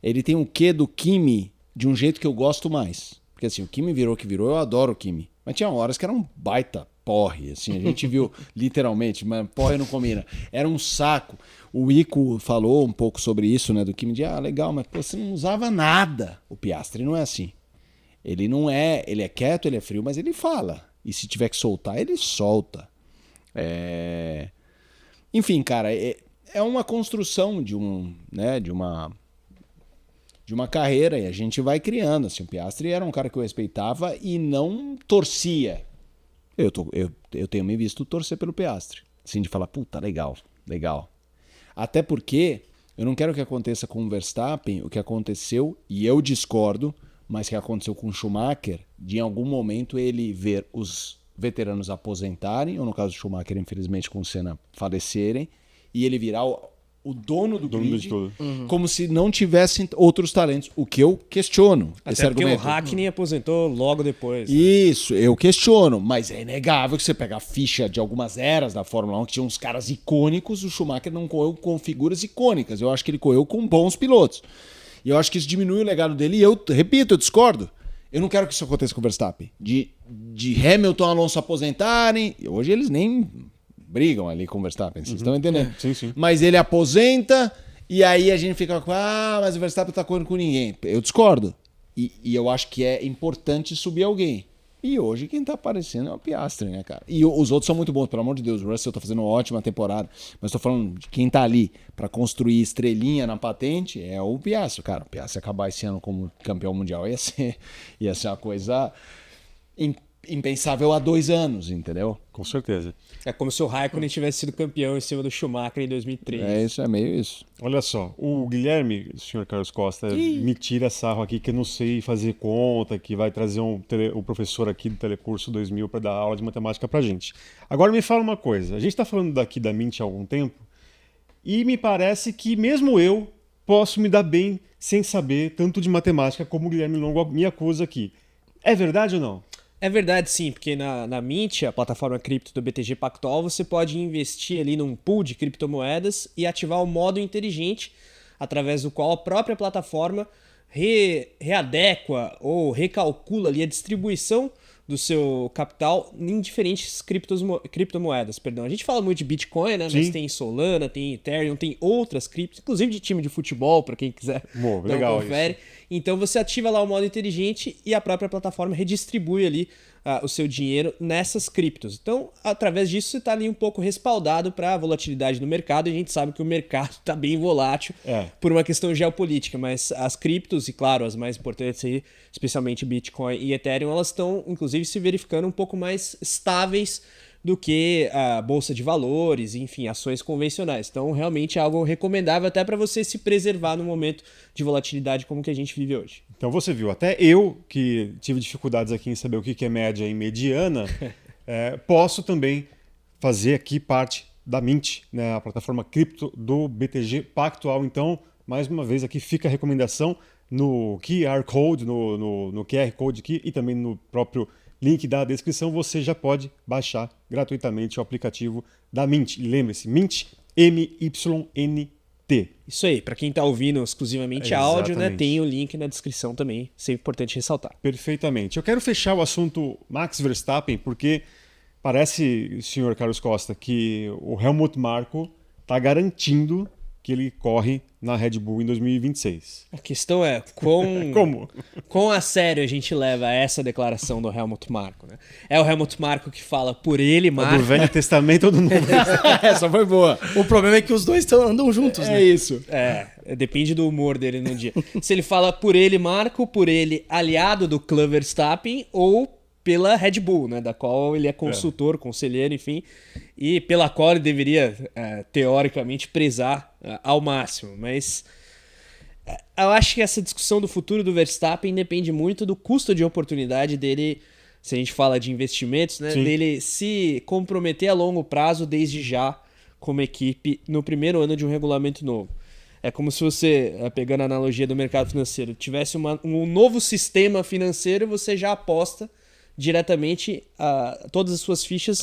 Ele tem um quê do Kimi de um jeito que eu gosto mais. Porque assim, o Kimi virou o que virou, eu adoro o Kimi. Mas tinha horas que era um baita porre, assim, a gente viu literalmente, mas porre não combina. Era um saco. O Ico falou um pouco sobre isso, né, do Kimi, de legal, mas pô, você não usava nada. O Piastri não é assim. Ele é quieto, ele é frio, mas ele fala. E se tiver que soltar, ele solta. Enfim, cara, é uma construção de uma carreira e a gente vai criando. Assim, o Piastri era um cara que eu respeitava e não torcia. Eu tenho me visto torcer pelo Piastri. Assim, de falar, puta, legal. Até porque eu não quero que aconteça com o Verstappen o que aconteceu, e eu discordo, mas que aconteceu com o Schumacher, de em algum momento ele ver os veteranos aposentarem, ou no caso do Schumacher, infelizmente, com o Senna falecerem, e ele virar o dono do grid, de tudo. Como se não tivessem outros talentos, o que eu questiono. Até esse porque argumento. o Hakkinen aposentou logo depois. Isso, eu questiono, mas é inegável que você pega a ficha de algumas eras da Fórmula 1, que tinha uns caras icônicos, o Schumacher não correu com figuras icônicas, eu acho que ele correu com bons pilotos. E eu acho que isso diminui o legado dele, e eu repito, eu discordo. Eu não quero que isso aconteça com o Verstappen. De Hamilton e Alonso aposentarem. Hoje eles nem brigam ali com o Verstappen, vocês estão entendendo? Sim. Mas ele aposenta e aí a gente fica com mas o Verstappen tá correndo com ninguém. Eu discordo. E eu acho que é importante subir alguém. E hoje quem tá aparecendo é o Piastri, né, cara? E os outros são muito bons, pelo amor de Deus. O Russell tá fazendo uma ótima temporada. Mas tô falando de quem tá ali pra construir estrelinha na patente é o Piastri. Cara, o Piastri acabar esse ano como campeão mundial ia ser uma coisa impensável há 2 anos, entendeu? Com certeza. É como se o Raikkonen tivesse sido campeão em cima do Schumacher em 2003. É meio isso. Olha só, o Guilherme, o senhor Carlos Costa, me tira sarro aqui que eu não sei fazer conta, que vai trazer o professor aqui do Telecurso 2000 para dar aula de matemática pra gente. Agora me fala uma coisa, a gente está falando daqui da Mint há algum tempo e me parece que mesmo eu posso me dar bem sem saber tanto de matemática como o Guilherme Longo me acusa aqui. É verdade ou não? É verdade, sim, porque na Mint, a plataforma cripto do BTG Pactual, você pode investir ali num pool de criptomoedas e ativar o modo inteligente, através do qual a própria plataforma readequa ou recalcula ali a distribuição do seu capital em diferentes criptomoedas. A gente fala muito de Bitcoin, né? Sim. Mas tem Solana, tem Ethereum, tem outras criptos, inclusive de time de futebol, para quem quiser legal confere. Isso. Então você ativa lá o modo inteligente e a própria plataforma redistribui ali o seu dinheiro nessas criptos. Então, através disso, você está ali um pouco respaldado para a volatilidade do mercado. E a gente sabe que o mercado está bem volátil por uma questão geopolítica, mas as criptos, e claro, as mais importantes aí, especialmente Bitcoin e Ethereum, elas estão, inclusive, se verificando um pouco mais estáveis do que a bolsa de valores, enfim, ações convencionais. Então, realmente é algo recomendável até para você se preservar no momento de volatilidade como que a gente vive hoje. Então você viu, até eu, que tive dificuldades aqui em saber o que é média e mediana, posso também fazer aqui parte da Mint, né, a plataforma cripto do BTG Pactual. Então, mais uma vez, aqui fica a recomendação no QR Code, no QR Code aqui e também no próprio link da descrição, você já pode baixar gratuitamente o aplicativo da Mint. E lembre-se, Mint MYNT. Isso aí, pra quem tá ouvindo exclusivamente áudio, né, Exatamente. tem o link na descrição também, sempre importante ressaltar. Perfeitamente. Eu quero fechar o assunto Max Verstappen, porque parece, senhor Carlos Costa, que o Helmut Marko está garantindo que ele corre na Red Bull em 2026. A questão é Como? quão a sério a gente leva essa declaração do Helmut Marko, né? É o Helmut Marko que fala por ele, Do Marko. Velho Testamento ou do Novo? Essa foi boa. O problema é que os dois andam juntos, né? É isso. Depende do humor dele no dia. Se ele fala por ele, Marko, por ele, aliado do Clã Verstappen, ou pela Red Bull, né? Da qual ele é consultor, conselheiro, enfim, e pela qual ele deveria, teoricamente, prezar ao máximo. Mas eu acho que essa discussão do futuro do Verstappen depende muito do custo de oportunidade dele, se a gente fala de investimentos, né? Sim. Dele se comprometer a longo prazo desde já como equipe no primeiro ano de um regulamento novo. É como se você, pegando a analogia do mercado financeiro, tivesse um novo sistema financeiro e você já aposta diretamente todas as suas fichas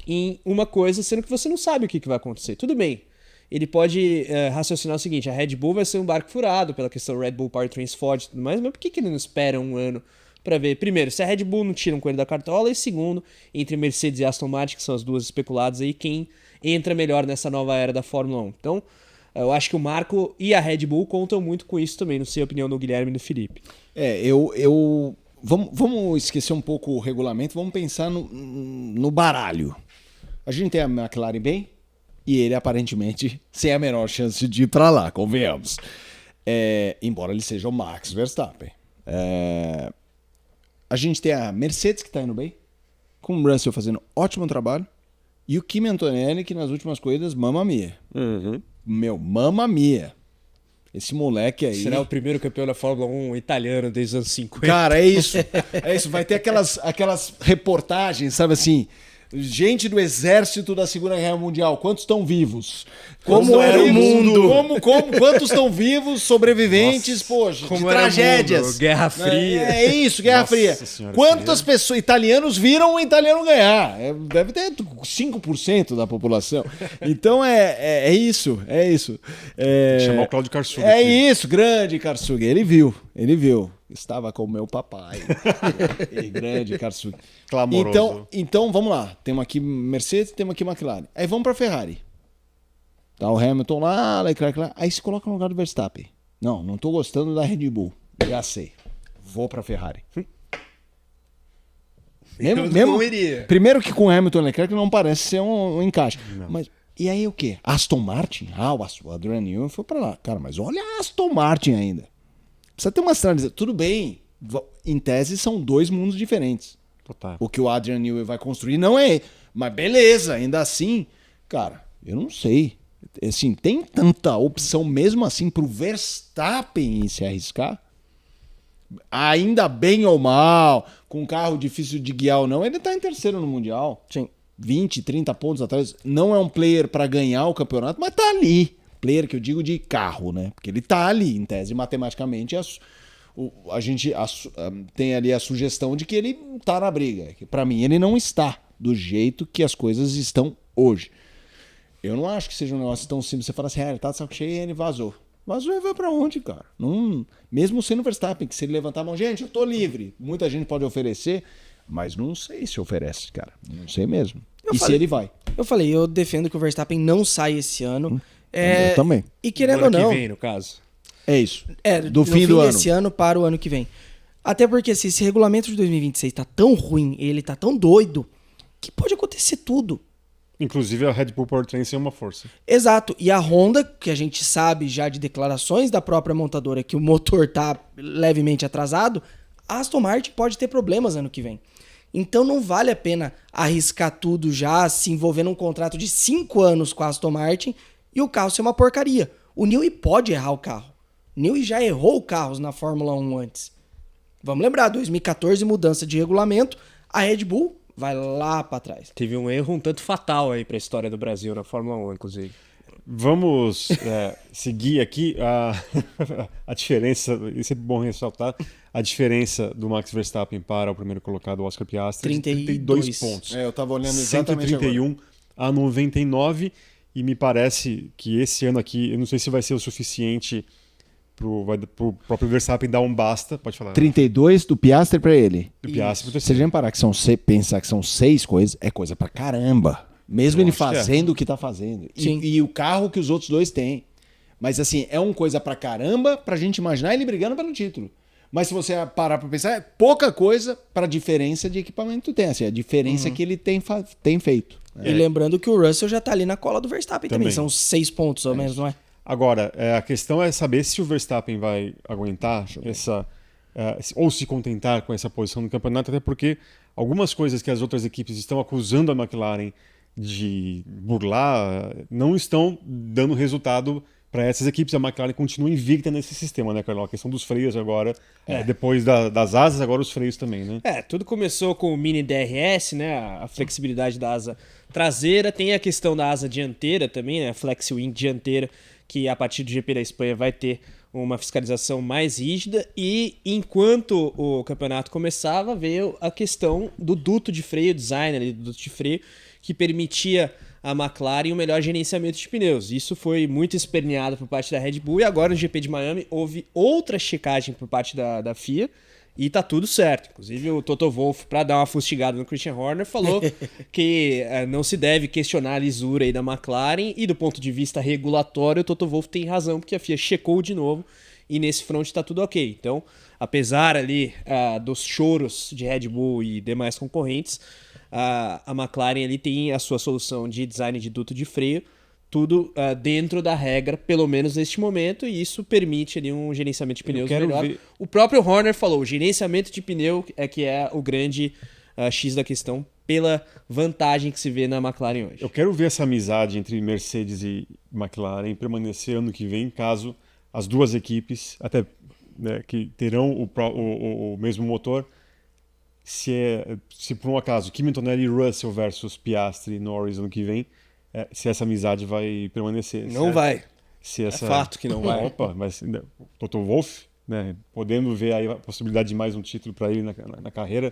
em uma coisa, sendo que você não sabe o que vai acontecer. Tudo bem, ele pode raciocinar o seguinte: a Red Bull vai ser um barco furado pela questão Red Bull Powertrains Ford e tudo mais, mas por que ele não espera um ano para ver, primeiro, se a Red Bull não tira um coelho da cartola, e segundo, entre Mercedes e Aston Martin, que são as duas especuladas aí, quem entra melhor nessa nova era da Fórmula 1. Então, eu acho que o Marko e a Red Bull contam muito com isso também, não sei a opinião do Guilherme e do Felipe. Vamos esquecer um pouco o regulamento, vamos pensar no baralho. A gente tem a McLaren bem e ele aparentemente sem a menor chance de ir para lá, convenhamos. Embora ele seja o Max Verstappen. A gente tem a Mercedes que está indo bem, com o Russell fazendo ótimo trabalho, e o Kimi Antonelli que nas últimas corridas, mamma mia. Mamma mia. Esse moleque aí... Será o primeiro campeão da Fórmula 1 italiano desde os anos 50. Cara, é isso. Vai ter aquelas reportagens, sabe assim... Gente do exército da Segunda Guerra Mundial, quantos estão vivos? Como era o mundo? Quantos estão vivos, sobreviventes, poxa, como de era o tragédias. mundo? Guerra Fria. É isso, Guerra Fria. Senhora, Quantas pessoas, italianos, viram um italiano ganhar? Deve ter 5% da população. Então é isso. Chamar o Cláudio Karsug. É isso, grande Karsug. Ele viu. Estava com o meu papai. E grande Karsug. Clamoroso. Então, vamos lá. Temos aqui Mercedes, temos aqui McLaren. Aí vamos para Ferrari. Tá o Hamilton lá, Leclerc lá. Aí se coloca no lugar do Verstappen. Não tô gostando da Red Bull. Já sei. Vou para Ferrari. Mesmo, iria. primeiro que com Hamilton e Leclerc não parece ser um encaixe. Mas e aí o quê? Aston Martin? O Adrian Newey foi para lá. Cara, mas olha a Aston Martin ainda. Precisa ter uma sinalização. Tudo bem, em tese são dois mundos diferentes. Total. O que o Adrian Newey vai construir não é. Mas beleza, ainda assim, cara, eu não sei. Assim, tem tanta opção mesmo assim pro Verstappen se arriscar? Ainda bem ou mal, com um carro difícil de guiar ou não, ele tá em terceiro no Mundial. Sim. 20, 30 pontos atrás. Não é um player para ganhar o campeonato, mas tá ali. Player que eu digo de carro, né? Porque ele tá ali, em tese, matematicamente, a gente tem ali a sugestão de que ele tá na briga. Que para mim ele não está do jeito que as coisas estão hoje. Eu não acho que seja um negócio tão simples. Você fala assim, ele tá de saco cheio e ele vazou. Vazou e vai pra onde, cara? Não, mesmo sendo Verstappen, que se ele levantar a mão, gente, eu tô livre. Muita gente pode oferecer, mas não sei se oferece, cara. Não sei mesmo. Se ele vai. Eu defendo que o Verstappen não sai esse ano. Eu também. E querendo ou Ano não... que vem, no caso. É isso. Do fim do ano. desse ano para o ano que vem. Até porque se esse regulamento de 2026 tá tão ruim, ele tá tão doido, que pode acontecer tudo. Inclusive a Red Bull Powertrain ser uma força. Exato. E a Honda, que a gente sabe já de declarações da própria montadora que o motor tá levemente atrasado, a Aston Martin pode ter problemas ano que vem. Então não vale a pena arriscar tudo já, se envolver num contrato de 5 anos com a Aston Martin e o carro ser uma porcaria. O Newey pode errar o carro. O Newey já errou carros na Fórmula 1 antes. Vamos lembrar, 2014, mudança de regulamento, a Red Bull vai lá pra trás. Teve um erro um tanto fatal aí pra história do Brasil na Fórmula 1, inclusive. Vamos seguir aqui a diferença, isso é bom ressaltar, a diferença do Max Verstappen para o primeiro colocado, Oscar Piastri, 32 pontos. Eu tava olhando exatamente 131 a 99. e me parece que esse ano aqui, eu não sei se vai ser o suficiente pro próprio Verstappen dar um basta, pode falar. 32 do Piastri pra ele. Do Piastri pro Se a terceiro. gente parar que pensar que são 6 coisas, é coisa pra caramba. Mesmo Eu ele acho que é. fazendo o que tá fazendo. Sim. E o carro que os outros dois têm. Mas assim, é uma coisa pra caramba pra gente imaginar ele brigando pelo título. Mas se você parar pra pensar, é pouca coisa pra diferença de equipamento tem. Assim, a diferença que ele tem feito. E lembrando que o Russell já tá ali na cola do Verstappen também. Também. São 6 pontos, ou menos, não é? Agora, a questão é saber se o Verstappen vai aguentar ou se contentar com essa posição no campeonato, até porque algumas coisas que as outras equipes estão acusando a McLaren de burlar não estão dando resultado para essas equipes. A McLaren continua invicta nesse sistema, né, Carlão? A questão dos freios agora, depois das asas, agora os freios também, né? Tudo começou com o mini DRS, né? A flexibilidade da asa traseira. Tem a questão da asa dianteira também, né? A Flex Wing dianteira, que a partir do GP da Espanha vai ter uma fiscalização mais rígida. E enquanto o campeonato começava, veio a questão do duto de freio, design ali do duto de freio, que permitia a McLaren um melhor gerenciamento de pneus. Isso foi muito esperneado por parte da Red Bull, e agora no GP de Miami houve outra checagem por parte da FIA e tá tudo certo. Inclusive o Toto Wolff, para dar uma fustigada no Christian Horner, falou que não se deve questionar a lisura aí da McLaren, e do ponto de vista regulatório o Toto Wolff tem razão, porque a FIA checou de novo e nesse front tá tudo ok. Então, apesar ali dos choros de Red Bull e demais concorrentes, a McLaren ali tem a sua solução de design de duto de freio, tudo dentro da regra, pelo menos neste momento, e isso permite ali um gerenciamento de pneus melhor. O próprio Horner falou, o gerenciamento de pneu que é o grande X da questão, pela vantagem que se vê na McLaren hoje. Eu quero ver essa amizade entre Mercedes e McLaren permanecer ano que vem, caso as duas equipes, até que terão o mesmo motor, se por um acaso Kimi Antonelli e Russell versus Piastri e Norris ano que vem, se essa amizade vai permanecer. Não vai. Se essa... É fato que não vai. Opa, mas Toto Wolff, né, podendo ver aí a possibilidade de mais um título para ele na carreira.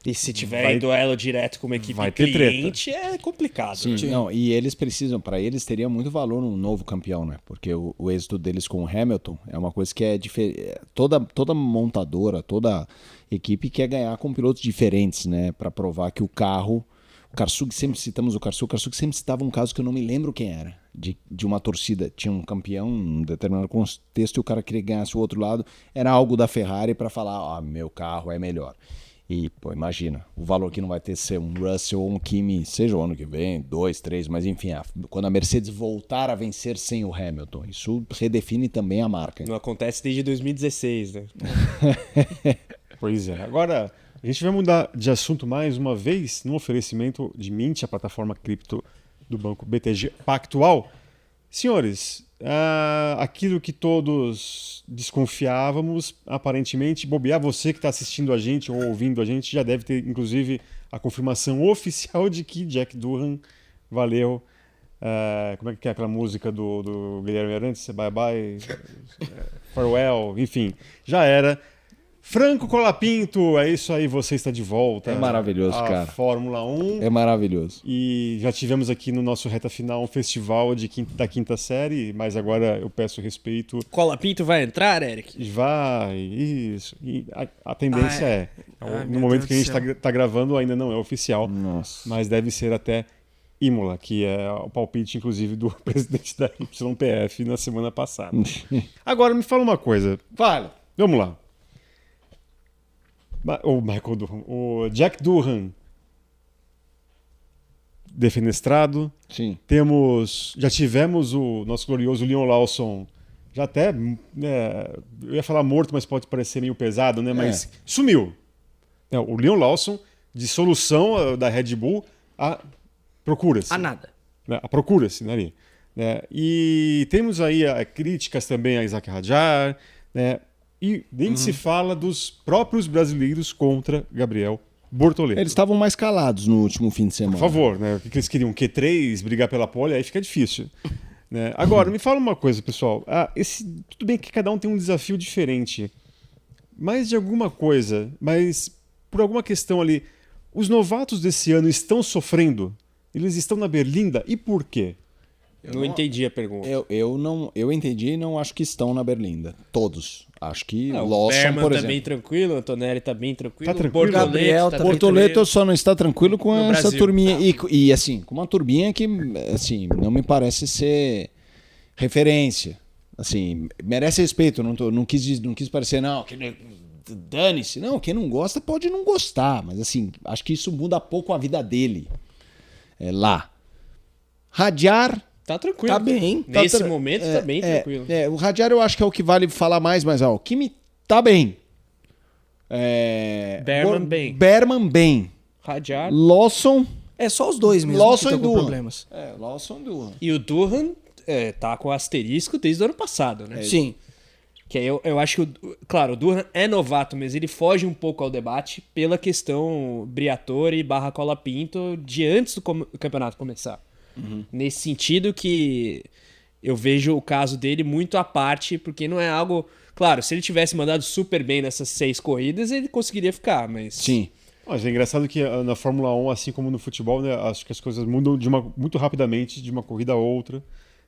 E se tiver em duelo direto com uma equipe cliente, é complicado. Sim, né? não, e eles precisam, para eles teria muito valor um novo campeão, né? Porque o êxito deles com o Hamilton é uma coisa que é diferente. Toda montadora, toda equipe quer ganhar com pilotos diferentes, né? Para provar que o carro. O Karsug, sempre citamos o Karsug sempre citava um caso que eu não me lembro quem era. De uma torcida, tinha um campeão em um determinado contexto e o cara queria ganhar o outro lado. Era algo da Ferrari para falar, meu carro é melhor. E, pô, imagina, o valor que não vai ter ser um Russell ou um Kimi, seja o ano que vem, 2, 3, mas enfim, quando a Mercedes voltar a vencer sem o Hamilton, isso redefine também a marca. Não acontece desde 2016, né? Pois é. Agora, a gente vai mudar de assunto mais uma vez no oferecimento de Mint, a plataforma cripto do banco BTG Pactual. Senhores, aquilo que todos desconfiávamos, aparentemente, bobear, você que está assistindo a gente ou ouvindo a gente, já deve ter, inclusive, a confirmação oficial de que Jack Durham valeu. Como é que é aquela música do Guilherme Arantes? Bye Bye, Farewell, enfim, já era. Franco Colapinto, é isso aí, você está de volta. É maravilhoso, cara. Fórmula 1. É maravilhoso. E já tivemos aqui no nosso reta final um festival da quinta série, mas agora eu peço respeito. Colapinto vai entrar, Eric? Vai, isso. E a tendência no momento que a gente está gravando ainda não é oficial, Nossa. mas deve ser até Imola, que é o palpite, inclusive, do presidente da YPF na semana passada. Agora, me fala uma coisa. Fala. Vamos lá. O Michael Durham, o Jack Durham defenestrado. Sim. Já tivemos o nosso glorioso Leon Lawson, já até, eu ia falar morto, mas pode parecer meio pesado, né? Mas sumiu. O Leon Lawson, de solução da Red Bull, procura-se. A nada. Procura-se, né? E temos aí críticas também a Isaac Hadjar, né? E nem se fala dos próprios brasileiros contra Gabriel Bortoleto. Eles estavam mais calados no último fim de semana. Por favor, né? O que eles queriam? Q3, brigar pela pole, aí fica difícil. Né? Agora, me fala uma coisa, pessoal. Tudo bem que cada um tem um desafio diferente, mas de alguma coisa, mas por alguma questão ali, os novatos desse ano estão sofrendo? Eles estão na berlinda? E por quê? Não entendi a pergunta. Eu entendi e não acho que estão na Berlinda. Todos. Acho que O Lawson, Berman por tá exemplo. bem tranquilo, o Antonelli tá bem tranquilo. Tá tranquilo? O Bortoleto Gabriel tá tá bem Bortoleto tranquilo. só não está tranquilo com No essa Brasil. turminha. E assim, com uma turminha que assim, não me parece ser referência. Assim, merece respeito. Não quis parecer, não, dane-se. Não, quem não gosta pode não gostar. Mas assim, acho que isso muda pouco a vida dele. Lá. Radiar. Tá tranquilo. Tá bem. Nesse momento tá bem tranquilo. O Radiar eu acho que é o que vale falar mais, mas o Kimi tá bem. Berman bem. Berman bem. Radiar. Lawson. É só os dois mesmo Lawson que e estão com Durham. problemas. Lawson e Durham. E o Durham tá com asterisco desde o ano passado, né? Sim. Que aí eu acho que, claro, o Durham é novato, mas ele foge um pouco ao debate pela questão Briatore / Colapinto de antes do campeonato começar. Nesse sentido que eu vejo o caso dele muito à parte, porque não é algo... Claro, se ele tivesse mandado super bem nessas 6 corridas, ele conseguiria ficar, mas... Sim. Mas é engraçado que na Fórmula 1, assim como no futebol, né, acho que as coisas mudam muito rapidamente de uma corrida a outra,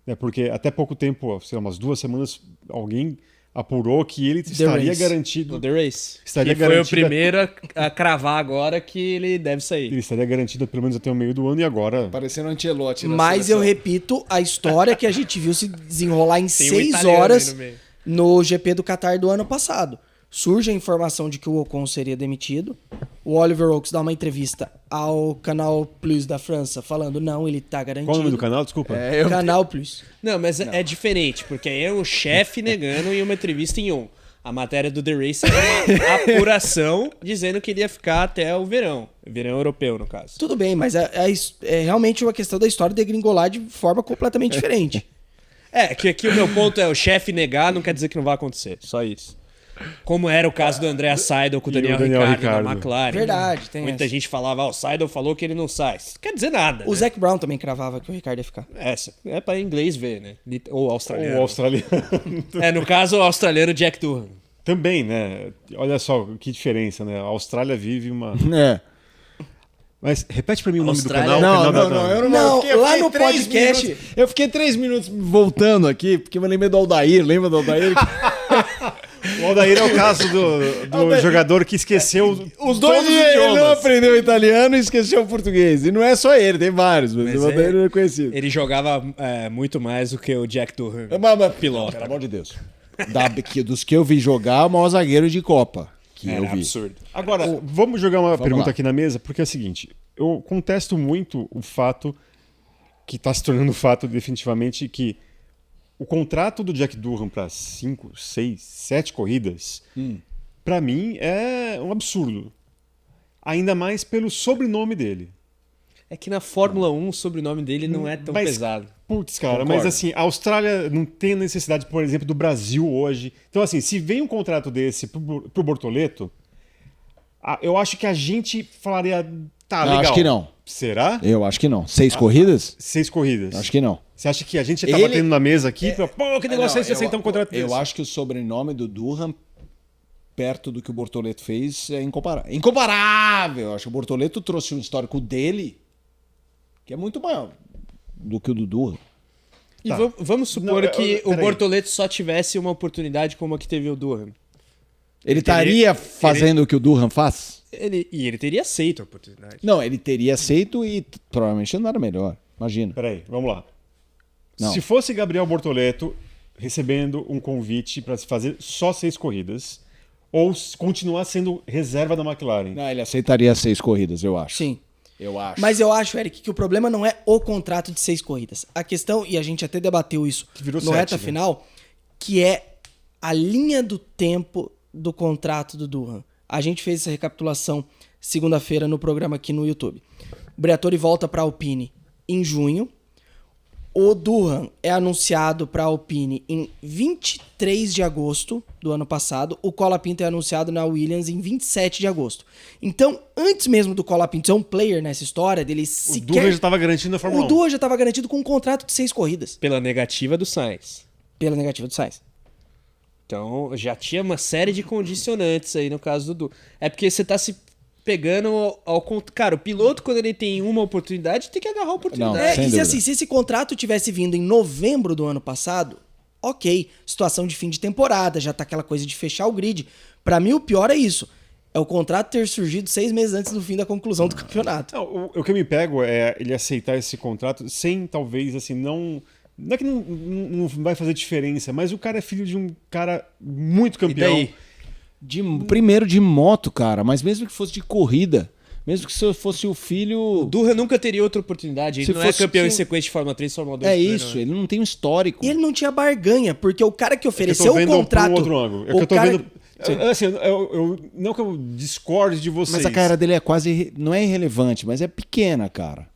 né, porque até pouco tempo, sei lá, umas 2 semanas, alguém apurou que ele estaria Race. garantido. No The Race. Estaria Que foi o garantido- primeiro a cravar agora que ele deve sair. Ele estaria garantido pelo menos até o meio do ano e agora... Parecendo um Ancelotti. Mas eu repito a história que a gente viu se desenrolar em Tem um 6 italiano horas aí no meio. no GP do Qatar do ano passado. Surge a informação de que o Ocon seria demitido. O Oliver Oaks dá uma entrevista ao Canal Plus da França falando não, ele tá garantido. Qual o nome do canal? Desculpa. Canal Plus. Não, mas é diferente, porque aí é um chefe negando em uma entrevista em A matéria do The Race é uma apuração dizendo que ele ia ficar até o verão europeu, no caso. Tudo bem, mas é realmente uma questão da história degringolar de forma completamente diferente. Que aqui o meu ponto é o chefe negar não quer dizer que não vai acontecer, só isso. Como era o caso do André Seidel com o Daniel Ricciardo na McLaren. Verdade, tem Muita essa. gente falava, o Seidel falou que ele não sai. Isso não quer dizer nada. O né? Zac Brown também cravava que o Ricardo ia ficar. Essa é para inglês ver, né? Ou australiano. O australiano. No caso, o australiano Jack Durham. Também, né? Olha só que diferença, né? A Austrália vive uma... Mas repete pra mim o nome Austrália- do canal. Não, lá no podcast- Eu fiquei 3 minutos voltando aqui, porque eu lembrei do Aldair. Lembra do Aldair? O Aldair é o caso do jogador que esqueceu Os dois, ele não aprendeu italiano e esqueceu o português. E não é só ele, tem vários, mas o Aldair não é conhecido. Ele jogava muito mais do que o Jack Durham. Mas, Pilota. Pelo amor de Deus. Dos que eu vi jogar, o maior zagueiro de Copa. Que eu Era vi. absurdo. Agora, vamos jogar uma pergunta lá. aqui na mesa, porque é o seguinte, eu contesto muito o fato, que está se tornando fato definitivamente, que o contrato do Jack Durham para 5, 6, 7 corridas, para mim é um absurdo. Ainda mais pelo sobrenome dele. É que na Fórmula 1 o sobrenome dele não é tão Mas, pesado. Putz, cara, Concordo. mas assim, a Austrália não tem necessidade, por exemplo, do Brasil hoje. Então, assim, se vem um contrato desse pro Bortoleto, eu acho que a gente falaria, tá, Eu legal. acho que não. Será? Eu acho que não. 6 corridas? 6 corridas. Acho que não. Você acha que a gente tá Ele- batendo na mesa aqui? Pô, que negócio é esse? Não, Aceitar um contrato desse? Eu acho que o sobrenome do Durham, perto do que o Bortoleto fez, é incomparável. Incomparável! Eu acho que o Bortoleto trouxe um histórico dele que é muito maior do que o do Durham. E Tá. vamos supor Não, que o peraí. Bortoleto só tivesse uma oportunidade como a que teve o Durham. Ele estaria fazendo o que o Durham faz? Ele teria aceito a oportunidade. Não, ele teria aceito e provavelmente não era melhor. Imagina. Peraí, vamos lá. Não. Se fosse Gabriel Bortoleto recebendo um convite para se fazer só 6 corridas, ou continuar sendo reserva da McLaren. Não, ele aceitaria 6 corridas, eu acho. Sim. Eu acho. Mas eu acho, Eric, que o problema não é o contrato de 6 corridas. A questão, e a gente até debateu isso Que virou no 7, reta né? final, que é a linha do tempo do contrato do Durham. A gente fez essa recapitulação segunda-feira no programa aqui no YouTube. O Briatore volta para a Alpine em junho. O Durham é anunciado para a Alpine em 23 de agosto do ano passado. O Colapinto é anunciado na Williams em 27 de agosto. Então, antes mesmo do Colapinto ser um player nessa história, dele O sequer... Durham já estava garantindo a Fórmula O 1. Durham já estava garantido com um contrato de 6 corridas, Pela negativa do Sainz. pela negativa do Sainz. Então já tinha uma série de condicionantes aí no caso do Durham. É porque você tá se pegando Cara, o piloto, quando ele tem uma oportunidade, tem que agarrar a oportunidade. Não, É, sem e se, dúvida. assim, se esse contrato tivesse vindo em novembro do ano passado, ok, situação de fim de temporada, já tá aquela coisa de fechar o grid. Pra mim, o pior é isso. É o contrato ter surgido 6 meses antes do fim da conclusão do campeonato. Não, o que eu me pego é ele aceitar esse contrato sem, talvez, assim, não... Não é que não vai fazer diferença, mas o cara é filho de um cara muito campeão. E daí? Primeiro de moto, cara, mas mesmo que fosse de corrida, mesmo que se fosse o O filho... Durra nunca teria outra oportunidade. Ele Se não é fosse campeão em que- sequência de Fórmula 3, Fórmula 2. É também, isso, não é. ele não tem um histórico. E ele não tinha barganha, porque o cara que Eu ofereceu tô vendo o contrato... por um outro ângulo. É que o eu tô cara- vendo... Assim, não que eu discorde de vocês. Mas a carreira dele é quase... Não é irrelevante, mas é pequena, cara.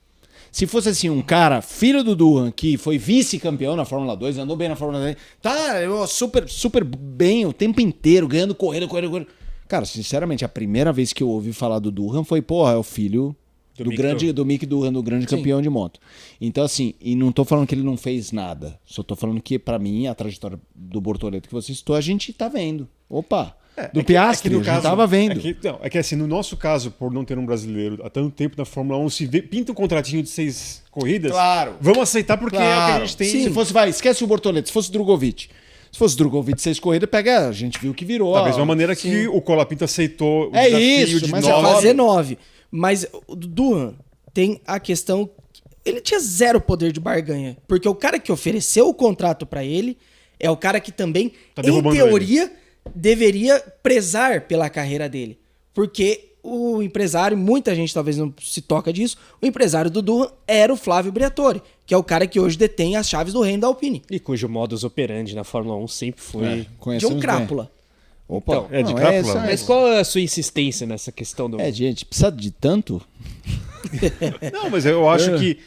Se fosse assim, um cara, filho do Durham, que foi vice-campeão na Fórmula 2, andou bem na Fórmula 3, tá super bem o tempo inteiro, ganhando corrida. Cara, sinceramente, a primeira vez que eu ouvi falar do Durham foi, porra, é o filho do Mick Durham, do grande campeão de moto. Então, assim, e não tô falando que ele não fez nada. Só tô falando que, pra mim, a trajetória do Bortoleto que você citou, a gente tá vendo. Opa! Piastri, no a gente caso, tava vendo. É que assim, no nosso caso, por não ter um brasileiro há tanto tempo na Fórmula 1, se pinta um contratinho de 6 corridas, Claro. vamos aceitar porque é o que a gente tem. Se fosse, esquece o Bortoleto, se fosse Drogovic. Se fosse Drogovic 6 corridas, pega, a gente viu que virou. Da mesma maneira que o Colapinto aceitou o É desafio isso, de mas Ia 9. fazer 9. Mas o Durham tem a questão... Ele tinha zero poder de barganha. Porque o cara que ofereceu o contrato pra ele é o cara que também, Tá em derrubando teoria, deveria prezar pela carreira dele. Porque o empresário, muita gente talvez não se toca disso, o empresário do Durham era o Flávio Briatore, que é o cara que hoje detém as chaves do reino da Alpine. E cujo modus operandi na Fórmula 1 sempre foi... De um crápula. Opa, Então, é de não, crápula? essa- Mas qual é a sua insistência nessa questão do... gente, precisa de tanto? Não, mas eu acho que.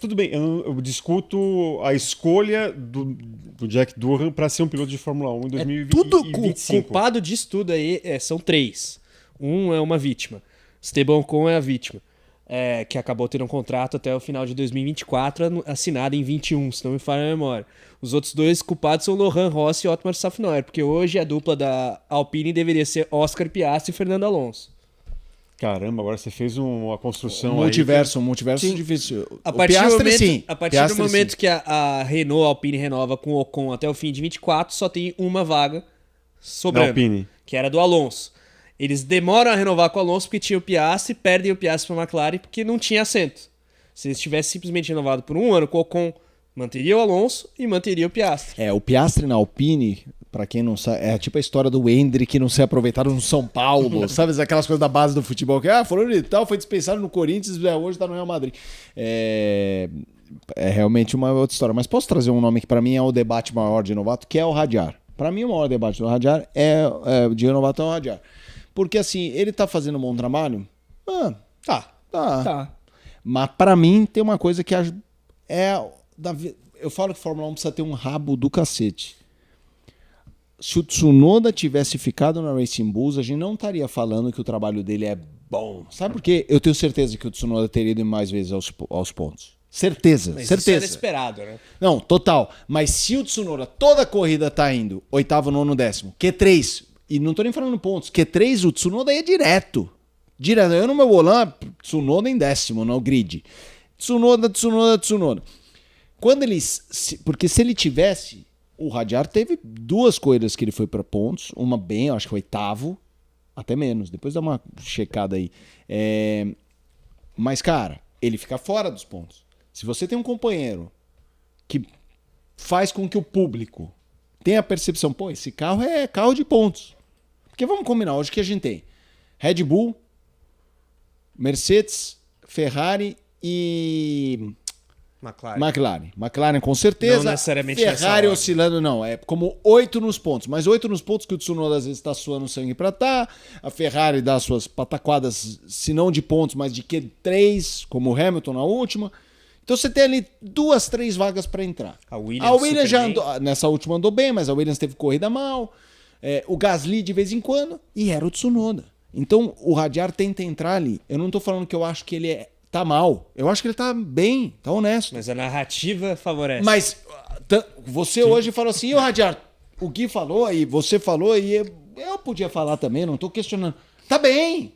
Tudo bem, eu discuto a escolha do Jack Durham para ser um piloto de Fórmula 1 em 2025. Tudo culpado disso tudo aí são 3. Um é uma vítima. Esteban Ocon é a vítima. Que acabou tendo um contrato até o final de 2024, assinado em 21, se não me falha a memória. Os outros 2 culpados são Lohan Rossi e Otmar Safnauer, porque hoje a dupla da Alpine deveria ser Oscar Piastri e Fernando Alonso. Caramba, agora você fez uma construção Um aí. multiverso difícil. A O partir Piastri, do momento, sim. a partir Piastri, do momento sim. que a Renault Alpine renova com o Ocon até o fim de 24, só tem uma vaga sobrando, Da Alpine. que era do Alonso. Eles demoram a renovar com o Alonso porque tinha o Piastri, perdem o Piastri para a McLaren porque não tinha assento. Se eles tivessem simplesmente renovado por um ano com o Ocon, manteria o Alonso e manteria o Piastri. O Piastri na Alpine, pra quem não sabe, é tipo a história do Hendrick que não ser aproveitado no São Paulo, sabe? Aquelas coisas da base do futebol que, fulano de tal, foi dispensado no Corinthians, hoje tá no Real Madrid. É realmente uma outra história. Mas posso trazer um nome que pra mim é o debate maior de novato, que é o Hadjar. Pra mim o maior debate do Hadjar de novato é o Hadjar. Porque assim, ele tá fazendo um bom trabalho? Tá. Mas pra mim tem uma coisa que eu falo que Fórmula 1 precisa ter um rabo do cacete. Se o Tsunoda tivesse ficado na Racing Bulls, a gente não estaria falando que o trabalho dele é bom. Sabe por quê? Eu tenho certeza que o Tsunoda teria ido mais vezes aos pontos. Certeza, Mas certeza. isso era esperado, né? Não, total. Mas se o Tsunoda toda a corrida tá indo, 8º, 9º, 10º, Q3, e não tô nem falando pontos, Q3 o Tsunoda ia direto. Direto. Eu no meu volante, Tsunoda em 10º, no grid. Tsunoda. Porque se ele tivesse, o Hadjar teve 2 corridas que ele foi para pontos, uma bem, eu acho que 8º, até menos, depois dá uma checada aí. Mas, cara, ele fica fora dos pontos. Se você tem um companheiro que faz com que o público tenha a percepção, pô, esse carro é carro de pontos. Porque vamos combinar, hoje que a gente tem Red Bull, Mercedes, Ferrari e McLaren. McLaren com certeza. Não necessariamente nessa Ferrari ordem. oscilando, não. É como 8 nos pontos. Mas 8 nos pontos que o Tsunoda às vezes está suando sangue pra tá. A Ferrari dá suas pataquadas, se não de pontos, mas de Q3, como o Hamilton na última. Então você tem ali 2, 3 vagas para entrar. A Williams já super andou, nessa última andou bem, mas a Williams teve corrida mal. O Gasly de vez em quando, e era o Tsunoda. Então o Hadjar tenta entrar ali. Eu não tô falando que eu acho que ele tá mal. Eu acho que ele tá bem, tá honesto. Mas a narrativa favorece. Mas você hoje falou assim, e o Hadjar? O Gui falou, e você falou, e eu podia falar também, não tô questionando. Tá bem,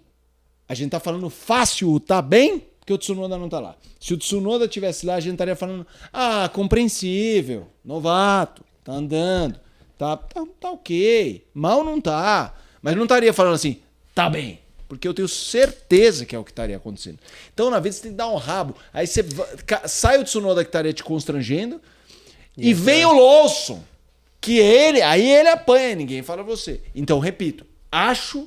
a gente tá falando fácil, tá bem, porque o Tsunoda não tá lá. Se o Tsunoda tivesse lá, a gente estaria falando, compreensível, novato, tá andando, tá ok, mal não tá. Mas não estaria falando assim, tá bem, porque eu tenho certeza que é o que estaria acontecendo. Então, na vida, você tem que dar um rabo. Aí você sai o Tsunoda que estaria te constrangendo e vem o Lawson, que aí ele apanha, ninguém fala você. Então, repito, acho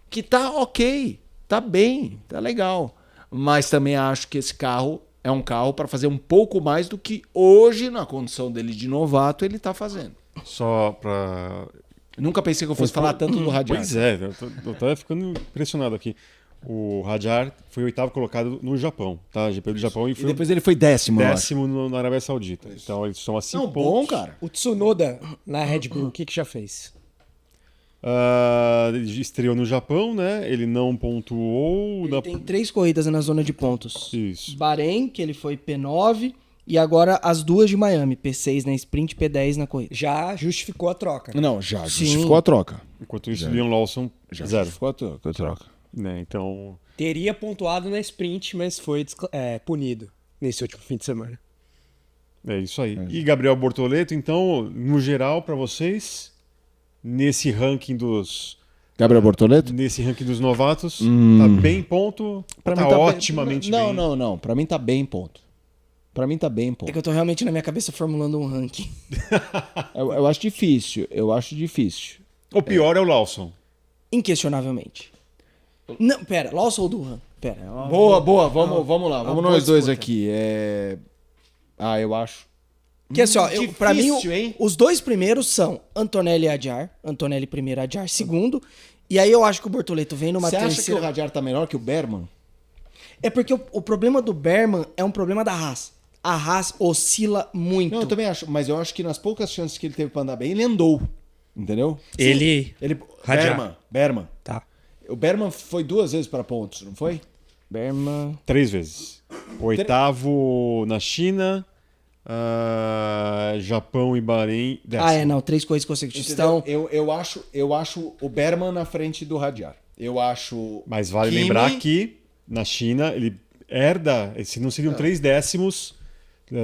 que tá ok, tá bem, tá legal. Mas também acho que esse carro é um carro para fazer um pouco mais do que hoje, na condição dele de novato, ele tá fazendo. Só pra... Nunca pensei que eu fosse falar tanto do Hadjar. Pois é, eu tô ficando impressionado aqui. O Hadjar foi o 8º colocado no Japão, tá? GP do Japão, e E foi depois ele foi 10º, eu acho. 10º na Arábia Saudita. Então eles são a 5 Não, pontos. bom, cara. O Tsunoda na Red Bull, o que já fez? Ele estreou no Japão, né? Ele não pontuou. Ele tem 3 corridas na zona de pontos. Isso. Bahrein, que ele foi P9, e agora as 2 de Miami, P6 na sprint, P10 na corrida. Já justificou a troca. Não, já Sim. justificou a troca. Enquanto isso, Liam Lawson, Já 0. justificou a troca. Né? Então, Teria pontuado na sprint, mas foi punido nesse último fim de semana. é isso aí. E Gabriel Bortoleto, então, no geral, para vocês, nesse ranking dos novatos, tá bem ponto, Pra tá mim tá otimamente bem. bem. Não. Pra mim tá bem, ponto. Pra mim tá bem, É ponto. que eu tô realmente na minha cabeça formulando um ranking. Eu acho difícil. O pior é o Lawson. Inquestionavelmente. Não, pera, Lawson ou Durham? Pera. Boa. Vamos lá. Vamos boa nós dois disputa. aqui. Eu acho. Que assim, ó, pra mim, Difícil, hein? os 2 primeiros são Antonelli e Adjar. Antonelli primeiro, Adjar segundo. E aí eu acho que o Bortoleto vem numa Você acha que terceira... o Hadjar tá melhor que o Berman? É porque o problema do Berman é um problema da Haas. A Haas oscila muito. Não, eu também acho. Mas eu acho que nas poucas chances que ele teve pra andar bem, ele andou. Entendeu? Ele... Hadjar. Berman. Tá. O Berman foi 2 vezes para pontos, não foi? Berman... 3 vezes. 8º na China, Japão e Bahrein, 10º. não, 3 corridas consecutivas. Então, Então, eu acho o Berman na frente do Hadjar. Eu acho. Mas vale Kimi- lembrar que na China ele herda, se não seriam 3 décimos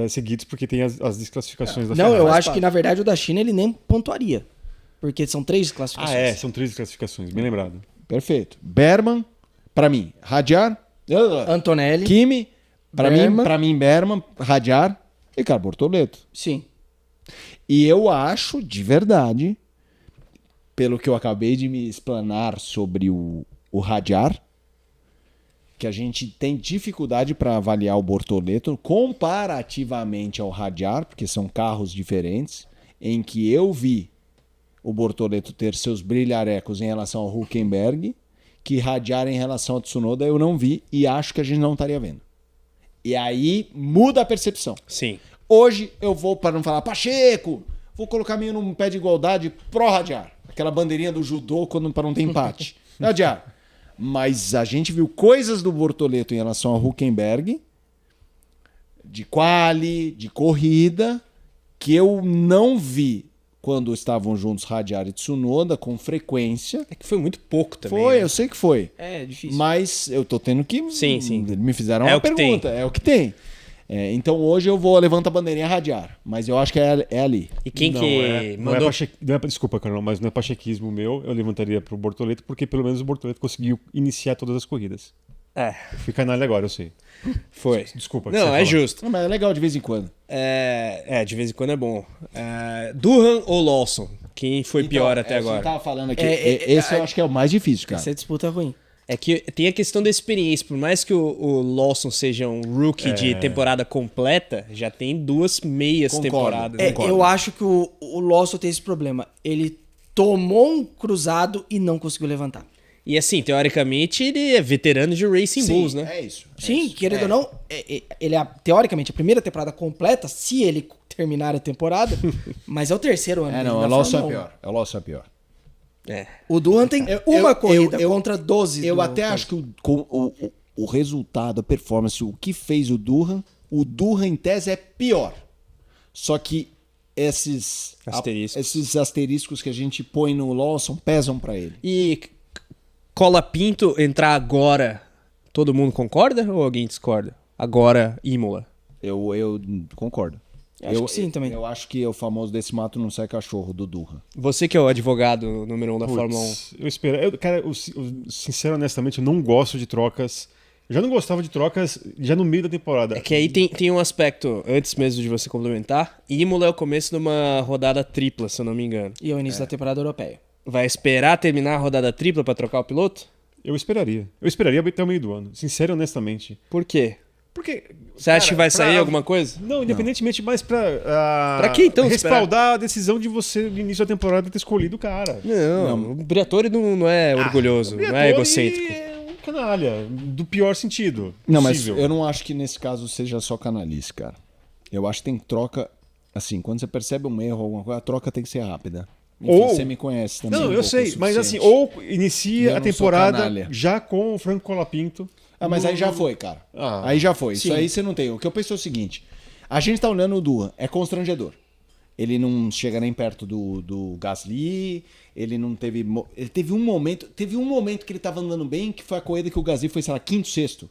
seguidos, porque tem as desclassificações da não, Ferrari. eu faz acho parte. que na verdade o da China ele nem pontuaria. Porque são 3 classificações. São 3 classificações, bem lembrado. Perfeito. Berman, pra mim, Hadjar. Antonelli. Kimi, Berman. pra mim, Berman, Hadjar e cara, Bortoleto. Sim. E eu acho, de verdade, pelo que eu acabei de me explanar sobre o Hadjar, que a gente tem dificuldade para avaliar o Bortoleto comparativamente ao Hadjar, porque são carros diferentes, em que eu vi o Bortoleto ter seus brilharecos em relação ao Hülkenberg, que Hadjar em relação ao Tsunoda eu não vi e acho que a gente não estaria vendo. E aí muda a percepção. Sim. Hoje eu vou, para não falar Pacheco, vou colocar meio num pé de igualdade pro Hadjar. Aquela bandeirinha do judô para não ter empate. Hadjar. Mas a gente viu coisas do Bortoleto em relação ao Hülkenberg, de quali, de corrida, que eu não vi quando estavam juntos Hadjar e Tsunoda com frequência. É que foi muito pouco também. Foi, né? eu sei que foi. É difícil. Mas eu tô tendo que... Sim. Me fizeram É uma o que pergunta. É o que tem. Então hoje eu vou levantar a bandeirinha Hadjar. Mas eu acho que é ali. E quem Não, que não mandou... desculpa, Carol, mas não é pachequismo meu, eu levantaria pro Bortoleto, porque pelo menos o Bortoleto conseguiu iniciar todas as corridas. É, Eu fui canalha agora, eu sei. foi. Desculpa. que Não, você é fala. justo. Não, mas é legal de vez em quando. De vez em quando é bom. Durham ou Lawson? Quem foi pior até Você agora? tava falando aqui. É, Esse eu acho que é o mais difícil, cara. Essa disputa é ruim. É que tem a questão da experiência. Por mais que o Lawson seja um rookie de temporada completa, já tem 2 meias Concordo. temporadas. É, né? eu acho que o Lawson tem esse problema. Ele tomou um cruzado e não conseguiu levantar. E assim, teoricamente, ele é veterano de Racing Bulls, né? É isso. Sim, querendo ou não, ele é, teoricamente, a primeira temporada completa, se ele terminar a temporada, mas é o terceiro ano. É, dele não, na o Lawson é Fórmula 1. pior. O Lawson é pior. É. O Durham tem uma corrida contra 12. Eu do- até acho que o resultado, a performance, o que fez o Durham em tese é pior. Só que esses Asteriscos. asteriscos que a gente põe no Lawson pesam pra ele. E Colapinto entrar agora, todo mundo concorda ou alguém discorda? Agora, Imola. Eu concordo. Acho que sim também. Eu acho que é o famoso desse mato não sai cachorro do Durra. Você que é o advogado número 1 da Fórmula 1. Eu espero. Cara, sincero, honestamente, eu não gosto de trocas. Eu já não gostava de trocas já no meio da temporada. É que aí tem um aspecto, antes mesmo de você complementar, Imola é o começo de uma rodada tripla, se eu não me engano. E é o início da temporada europeia. Vai esperar terminar a rodada tripla pra trocar o piloto? Eu esperaria. Eu esperaria até o meio do ano. Sincero, honestamente. Por quê? Porque. Você acha que vai sair alguma coisa? Não, independentemente, mais pra. Pra que, então, respaldar a decisão de você, no início da temporada, ter escolhido o cara. Não, o Briatore não é orgulhoso, não é egocêntrico. É um canalha, do pior sentido. Não, mas possível. eu não acho que nesse caso seja só canalice, cara. Eu acho que tem troca. Assim, quando você percebe um erro ou alguma coisa, a troca tem que ser rápida. Enfim, Ou- você me conhece também. Não, um eu pouco sei, o mas assim, suficiente. ou E inicia eu a não sou temporada canalha. já com o Franco Colapinto. Ah, mas aí já foi, cara. Ah, Aí já foi. sim. Isso aí você não tem. O que eu penso é o seguinte: a gente tá olhando o Durra, é constrangedor. Ele não chega nem perto do Gasly, ele não teve. Ele teve um momento. Teve um momento que ele tava andando bem, que foi a corrida que o Gasly foi, sei lá, quinto, sexto.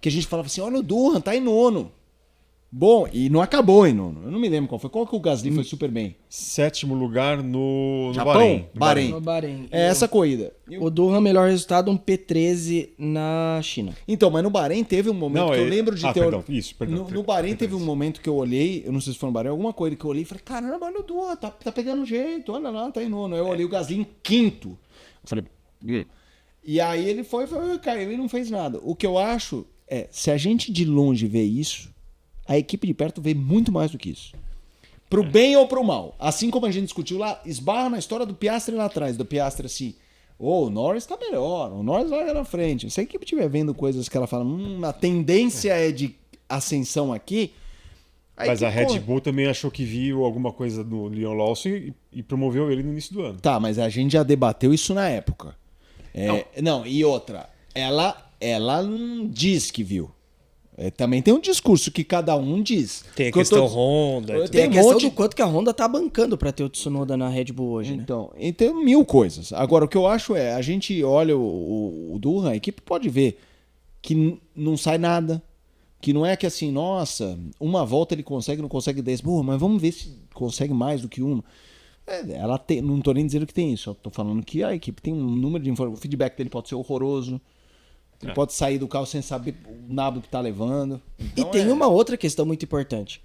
Que a gente falava assim: olha o Durra, tá em nono. Bom, e não acabou em nono. Eu não me lembro qual foi. Qual que o Gasly foi super bem? sétimo lugar no Japão? Bahrein. Bahrein. No Bahrein. É essa corrida. O Durham, melhor resultado, um P13 na China. Então, mas no Bahrein teve um momento Não, que eu é- lembro de Ah, ter. perdão, isso, perdão. No Bahrein teve um momento que eu olhei, eu não sei se foi no Bahrein, alguma coisa que eu olhei e falei, caramba, olha o Duan, tá pegando jeito, olha lá, tá em nono. Aí eu olhei o Gasly em quinto. Eu falei, e aí ele foi, caiu e não fez nada. O que eu acho é, se a gente de longe vê isso, a equipe de perto vê muito mais do que isso. Pro bem ou pro mal. Assim como a gente discutiu lá, esbarra na história do Piastri lá atrás, do Piastri assim, o Norris tá melhor, o Norris vai na frente. Se a equipe estiver vendo coisas que ela fala, a tendência é de ascensão aqui. Mas a equipe Red Bull também achou que viu alguma coisa no Leon Lawson e promoveu ele no início do ano. Tá, mas a gente já debateu isso na época. Não, e outra, ela não diz que viu. Também tem um discurso que cada um diz. Tem a Que eu questão tô- Honda. eu Tem a um questão monte- do quanto que a Honda tá bancando pra ter o Tsunoda na Red Bull hoje, né? Então, e tem mil coisas. Agora, o que eu acho é, a gente olha o Durham, a equipe pode ver que não sai nada, que não é que assim, nossa, uma volta ele consegue, não consegue 10. Boa, mas vamos ver se consegue mais do que uma. Ela tem, não tô nem dizendo que tem isso, eu tô falando que a equipe tem um número de informações, o feedback dele pode ser horroroso, ele pode sair do carro sem saber o nabo que tá levando. E Então, tem uma outra questão muito importante.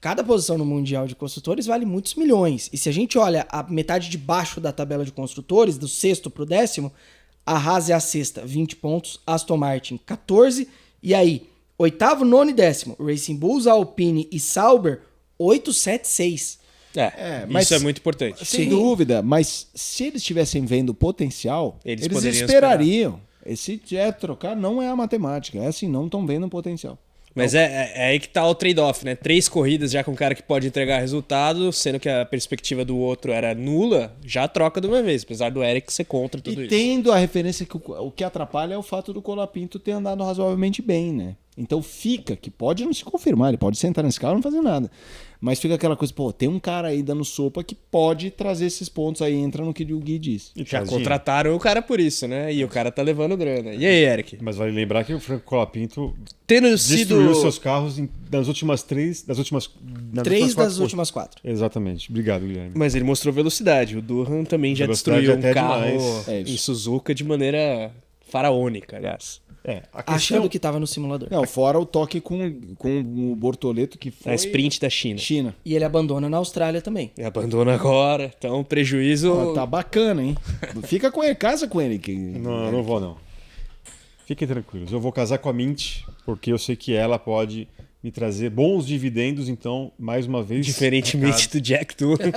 Cada posição no Mundial de Construtores vale muitos milhões. E se a gente olha a metade de baixo da tabela de construtores, do sexto pro décimo, a Haas é a sexta, 20 pontos, Aston Martin, 14. E aí, oitavo, nono e décimo, Racing Bulls, Alpine e Sauber, 8, 7, 6. mas- Isso é muito importante. Sem Sim. dúvida, mas se eles estivessem vendo o potencial, Eles eles poderiam esperariam. Esse trocar não é a matemática, é assim, não estão vendo o potencial. Mas é aí que tá o trade-off, né? 3 corridas já com um cara que pode entregar resultado, sendo que a perspectiva do outro era nula, já troca de uma vez, apesar do Eric ser contra tudo E isso. tendo a referência que o que atrapalha é o fato do Colapinto ter andado razoavelmente bem, né? Então fica, que pode não se confirmar, ele pode sentar nesse carro e não fazer nada. Mas fica aquela coisa, pô, tem um cara aí dando sopa que pode trazer esses pontos aí, entra no que o Gui disse. E Já trazia. contrataram o cara por isso, né? E o cara tá levando grana. E aí, Eric? Mas vale lembrar que o Franco Colapinto Tendo destruiu sido... seus carros nas últimas três. Nas últimas 3 das quatro- últimas 4. Exatamente. Obrigado, Guilherme. Mas ele mostrou velocidade. O Durham também já Velocidade destruiu um até carro demais. É isso. em Suzuka de maneira faraônica, aliás. A questão, Achando que tava no simulador. Não, fora o toque com o Bortoleto que foi Na sprint da China. China. E ele abandona na Austrália também. E abandona agora. Então, prejuízo... Ó, tá bacana, hein? Fica com ele, casa com ele. Que... Não vou não. Fiquem tranquilos. Eu vou casar com a Mint, porque eu sei que ela pode me trazer bons dividendos, então, mais uma vez... Diferentemente do Jack Durham.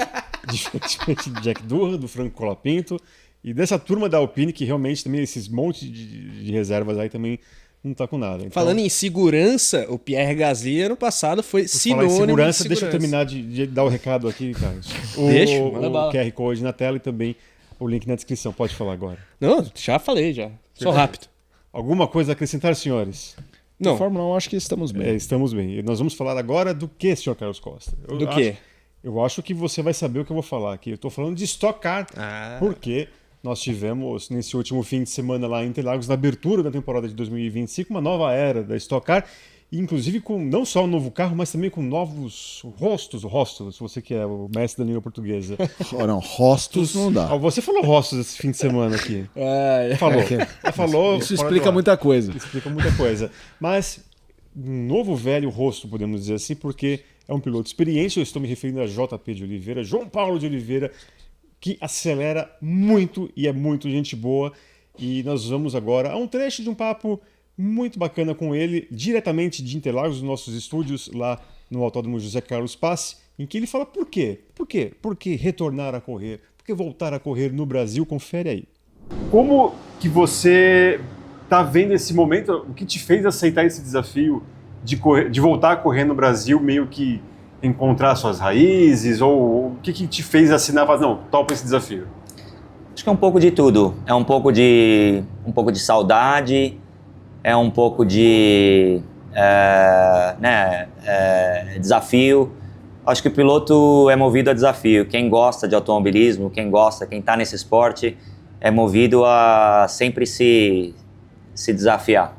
Diferentemente do Jack Durham, do Franco Colapinto e dessa turma da Alpine, que realmente também esses monte de reservas aí também não tá com nada. Então, Falando em segurança, o Pierre Gasly ano passado foi por falar em sinônimo segurança, de deixa eu segurança. terminar de dar o recado aqui, Carlos. Deixa, manda o bala. QR Code na tela e também o link na descrição. Pode falar agora. Não, já falei, já. Sou rápido. Alguma coisa a acrescentar, senhores? Não, Fórmula 1, acho que estamos bem. Estamos bem. E nós vamos falar agora do que, senhor Carlos Costa? Eu do acho- quê? Eu acho que você vai saber o que eu vou falar aqui. Eu tô falando de Stock Car. Ah. Porque nós tivemos, nesse último fim de semana lá em Interlagos, na abertura da temporada de 2025, uma nova era da Stock Car, inclusive com não só um novo carro, mas também com novos rostos, se você que é o mestre da língua portuguesa. Não, rostos não dá. Você falou rostos esse fim de semana aqui. Falou. Isso explica muita coisa. Explica muita coisa. Mas um novo velho rosto, podemos dizer assim, porque é um piloto experiente. Eu estou me referindo a JP de Oliveira, João Paulo de Oliveira, que acelera muito e é muito gente boa. E nós vamos agora a um trecho de um papo muito bacana com ele, diretamente de Interlagos, dos nossos estúdios lá no Autódromo José Carlos Passe, em que ele fala por quê? Por que retornar a correr? Por que voltar a correr no Brasil? Confere aí. Como que você está vendo esse momento? O que te fez aceitar esse desafio de voltar a correr no Brasil, meio que encontrar suas raízes? Ou o que te fez assinar e falar, não, topa esse desafio? Acho que é um pouco de tudo. É um pouco de saudade, é um pouco de desafio. Acho que o piloto é movido a desafio. Quem gosta de automobilismo, quem está nesse esporte, é movido a sempre se desafiar.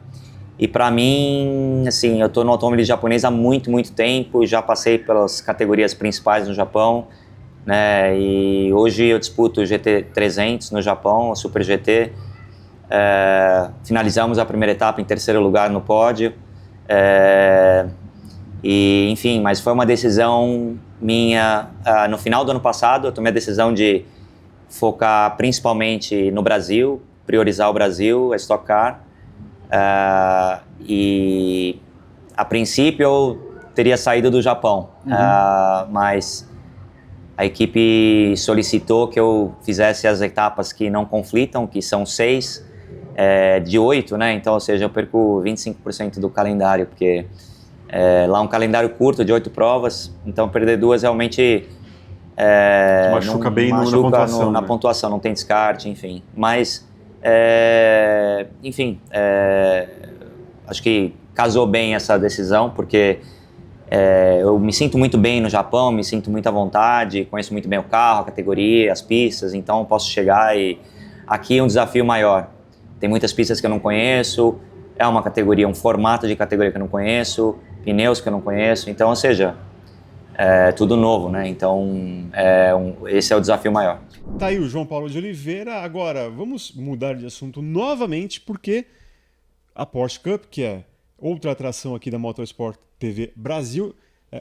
E para mim, assim, eu estou no automobilismo japonês há muito, muito tempo, já passei pelas categorias principais no Japão, né? E hoje eu disputo o GT 300 no Japão, o Super GT. Finalizamos a primeira etapa em terceiro lugar no pódio. E, enfim, mas foi uma decisão minha. No final do ano passado, eu tomei a decisão de focar principalmente no Brasil, priorizar o Brasil, a Stock Car. E a princípio eu teria saído do Japão, mas a equipe solicitou que eu fizesse as etapas que não conflitam, que são 6 de 8, né? Então, ou seja, eu perco 25% do calendário, porque lá é um calendário curto de 8 provas, então perder 2 realmente machuca bem na pontuação, na né? pontuação, não tem descarte, enfim. Mas acho que casou bem essa decisão, porque eu me sinto muito bem no Japão, me sinto muito à vontade, conheço muito bem o carro, a categoria, as pistas, então posso chegar e aqui é um desafio maior. Tem muitas pistas que eu não conheço, é uma categoria, um formato de categoria que eu não conheço, pneus que eu não conheço, então, ou seja, é tudo novo, né? Então, esse é o desafio maior. Tá aí o João Paulo de Oliveira. Agora, vamos mudar de assunto novamente, porque a Porsche Cup, que é outra atração aqui da Motorsport TV Brasil,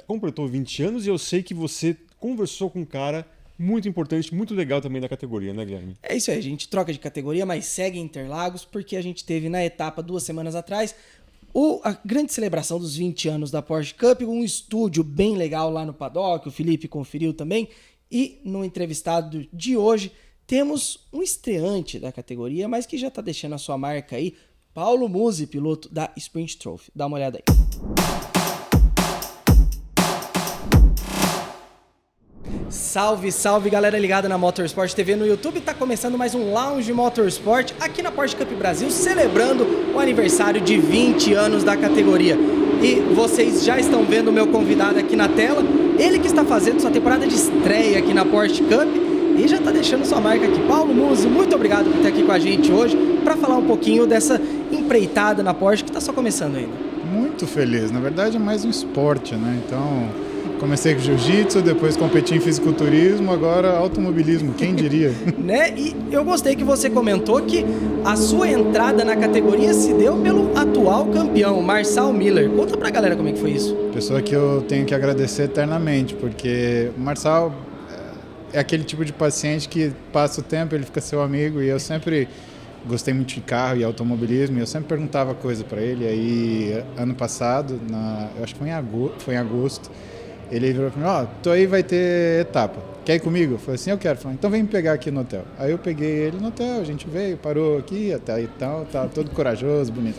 completou 20 anos e eu sei que você conversou com um cara muito importante, muito legal também da categoria, né, Guilherme? É isso aí, a gente troca de categoria, mas segue em Interlagos, porque a gente teve na etapa 2 semanas atrás a grande celebração dos 20 anos da Porsche Cup, um estúdio bem legal lá no paddock, o Felipe conferiu também, e no entrevistado de hoje temos um estreante da categoria, mas que já está deixando a sua marca aí, Paulo Musi, piloto da Sprint Trophy. Dá uma olhada aí. Salve, salve galera ligada na Motorsport TV no YouTube, tá começando mais um Lounge Motorsport aqui na Porsche Cup Brasil, celebrando o aniversário de 20 anos da categoria. E vocês já estão vendo o meu convidado aqui na tela, ele que está fazendo sua temporada de estreia aqui na Porsche Cup e já tá deixando sua marca aqui. Paulo Musi, muito obrigado por estar aqui com a gente hoje para falar um pouquinho dessa empreitada na Porsche que tá só começando ainda. Muito feliz, na verdade é mais um esporte, né? Então, comecei com jiu-jitsu, depois competi em fisiculturismo, agora automobilismo, quem diria? Né? E eu gostei que você comentou que a sua entrada na categoria se deu pelo atual campeão, Marcel Miller. Conta pra galera como é que foi isso. Pessoa que eu tenho que agradecer eternamente, porque o Marcel é aquele tipo de paciente que passa o tempo, ele fica seu amigo, e eu sempre gostei muito de carro e automobilismo, e eu sempre perguntava coisa pra ele. Aí, ano passado, eu acho que foi em agosto, ele virou pra mim, tô aí, vai ter etapa. Quer ir comigo? Eu falei assim, eu quero. Falei, então vem me pegar aqui no hotel. Aí eu peguei ele no hotel, a gente veio, parou aqui, até aí tal, tá todo corajoso, bonito.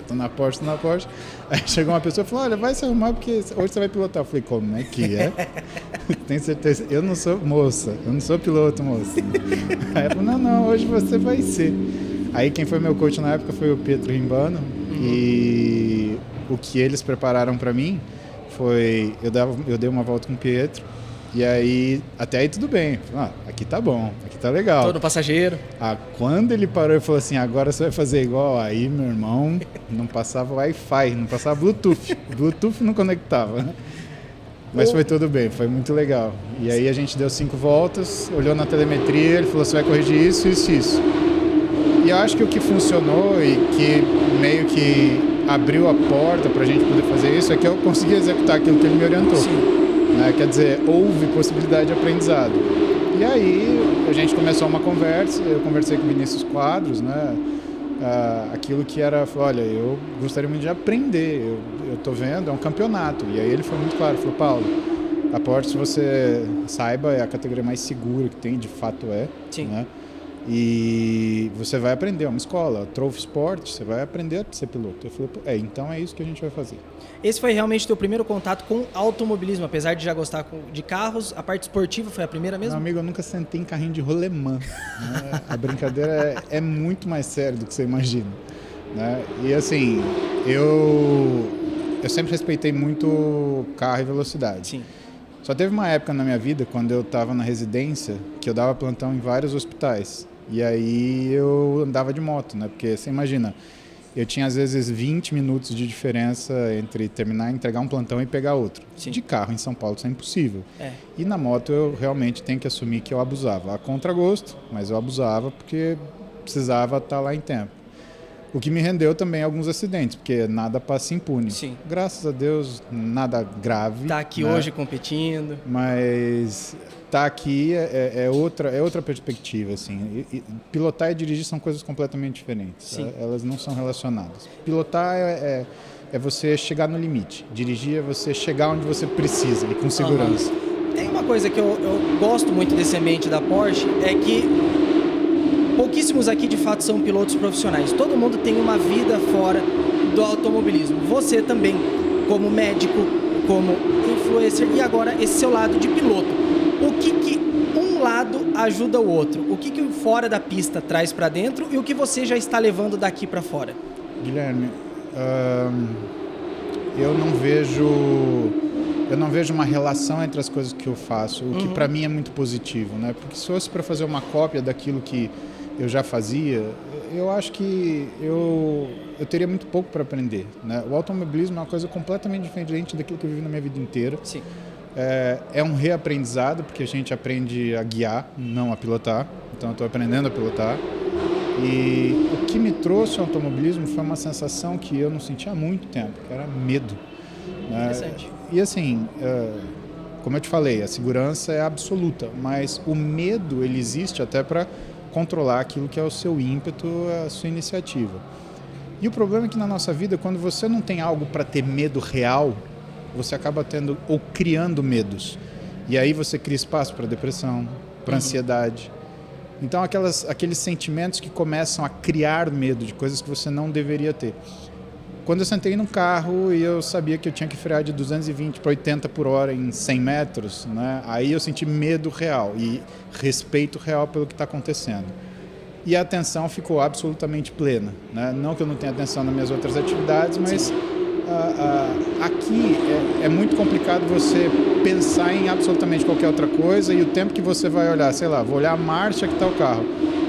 Tô na Porsche. Aí chegou uma pessoa e falou, olha, vai se arrumar porque hoje você vai pilotar. Eu falei, como é que é? Tem certeza? Eu não sou moça, eu não sou piloto, moça. Aí ela falou, não, hoje você vai ser. Aí quem foi meu coach na época foi o Pietro Rimbano, e o que eles prepararam para mim foi, eu dei uma volta com o Pietro, E aí, até aí tudo bem. Aqui tá bom, aqui tá legal. Todo passageiro. Quando ele parou e falou assim, agora você vai fazer igual, aí, meu irmão, não passava Wi-Fi, não passava Bluetooth. Bluetooth não conectava. Mas foi tudo bem, foi muito legal. E aí a gente deu 5 voltas, olhou na telemetria, ele falou, você vai corrigir isso, isso, isso. E eu acho que o que funcionou e que meio que abriu a porta pra gente poder fazer isso é que eu consegui executar aquilo que ele me orientou. Né? Quer dizer, houve possibilidade de aprendizado. E aí a gente começou uma conversa, eu conversei com o Vinícius Quadros, né? Aquilo que era, olha, eu gostaria muito de aprender, eu tô vendo, é um campeonato. E aí ele foi muito claro, falou, Paulo, a Porsche, se você saiba, é a categoria mais segura que tem, de fato é. Sim. Né? E você vai aprender, é uma escola, Trophy Sport, você vai aprender a ser piloto. Eu falei, então é isso que a gente vai fazer. Esse foi realmente o teu primeiro contato com automobilismo, apesar de já gostar de carros, a parte esportiva foi a primeira mesmo? Meu amigo, eu nunca sentei em carrinho de rolemã. Né? A brincadeira é muito mais séria do que você imagina. Né? E assim, eu sempre respeitei muito carro e velocidade. Sim. Só teve uma época na minha vida, quando eu estava na residência, que eu dava plantão em vários hospitais. E aí eu andava de moto, né? Porque você imagina, eu tinha às vezes 20 minutos de diferença entre terminar, entregar um plantão e pegar outro. Sim. De carro em São Paulo isso é impossível. É. E na moto eu realmente tenho que assumir que eu abusava. A contragosto, mas eu abusava porque precisava estar lá em tempo. O que me rendeu também alguns acidentes, porque nada passa impune. Sim. Graças a Deus, nada grave. Tá aqui né? hoje competindo. Mas tá aqui é outra perspectiva, assim. Pilotar e dirigir são coisas completamente diferentes. Sim. Elas não são relacionadas. Pilotar é você chegar no limite. Dirigir é você chegar onde você precisa e com segurança. Tem uma coisa que eu gosto muito desse ambiente da Porsche, é que pouquíssimos aqui de fato são pilotos profissionais. Todo mundo tem uma vida fora do automobilismo. Você também, como médico, como influencer e agora esse seu lado de piloto. O que um lado ajuda o outro? O que o fora da pista traz para dentro e o que você já está levando daqui para fora? Guilherme, eu não vejo uma relação entre as coisas que eu faço, o que para mim é muito positivo, né? Porque se fosse para fazer uma cópia daquilo que eu já fazia, eu acho que eu teria muito pouco para aprender, né? O automobilismo é uma coisa completamente diferente daquilo que eu vivi na minha vida inteira. Sim. É um reaprendizado, porque a gente aprende a guiar, não a pilotar. Então eu estou aprendendo a pilotar. E o que me trouxe ao automobilismo foi uma sensação que eu não sentia há muito tempo, que era medo. Interessante. E assim, como eu te falei, a segurança é absoluta, mas o medo ele existe até para controlar aquilo que é o seu ímpeto, a sua iniciativa. E o problema é que na nossa vida, quando você não tem algo para ter medo real, você acaba tendo ou criando medos. E aí você cria espaço para depressão, para ansiedade. Então aqueles sentimentos que começam a criar medo de coisas que você não deveria ter. Quando eu sentei no carro e eu sabia que eu tinha que frear de 220 para 80 por hora em 100 metros, né? Aí eu senti medo real e respeito real pelo que está acontecendo. E a atenção ficou absolutamente plena, né? Não que eu não tenha atenção nas minhas outras atividades, mas aqui é muito complicado você pensar em absolutamente qualquer outra coisa e o tempo que você vai olhar, sei lá, vou olhar a marcha que está o carro,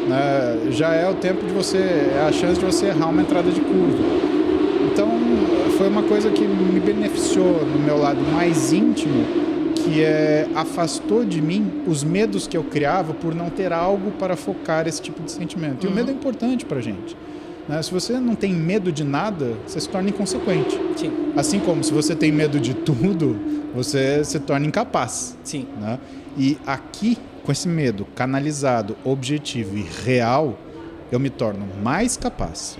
né? Já é o tempo de você, é a chance de você errar uma entrada de curva. Então, foi uma coisa que me beneficiou no meu lado mais íntimo, que afastou de mim os medos que eu criava por não ter algo para focar esse tipo de sentimento. E o medo é importante pra gente. Né? Se você não tem medo de nada, você se torna inconsequente. Sim. Assim como se você tem medo de tudo, você se torna incapaz. Sim. Né? E aqui, com esse medo canalizado, objetivo e real, eu me torno mais capaz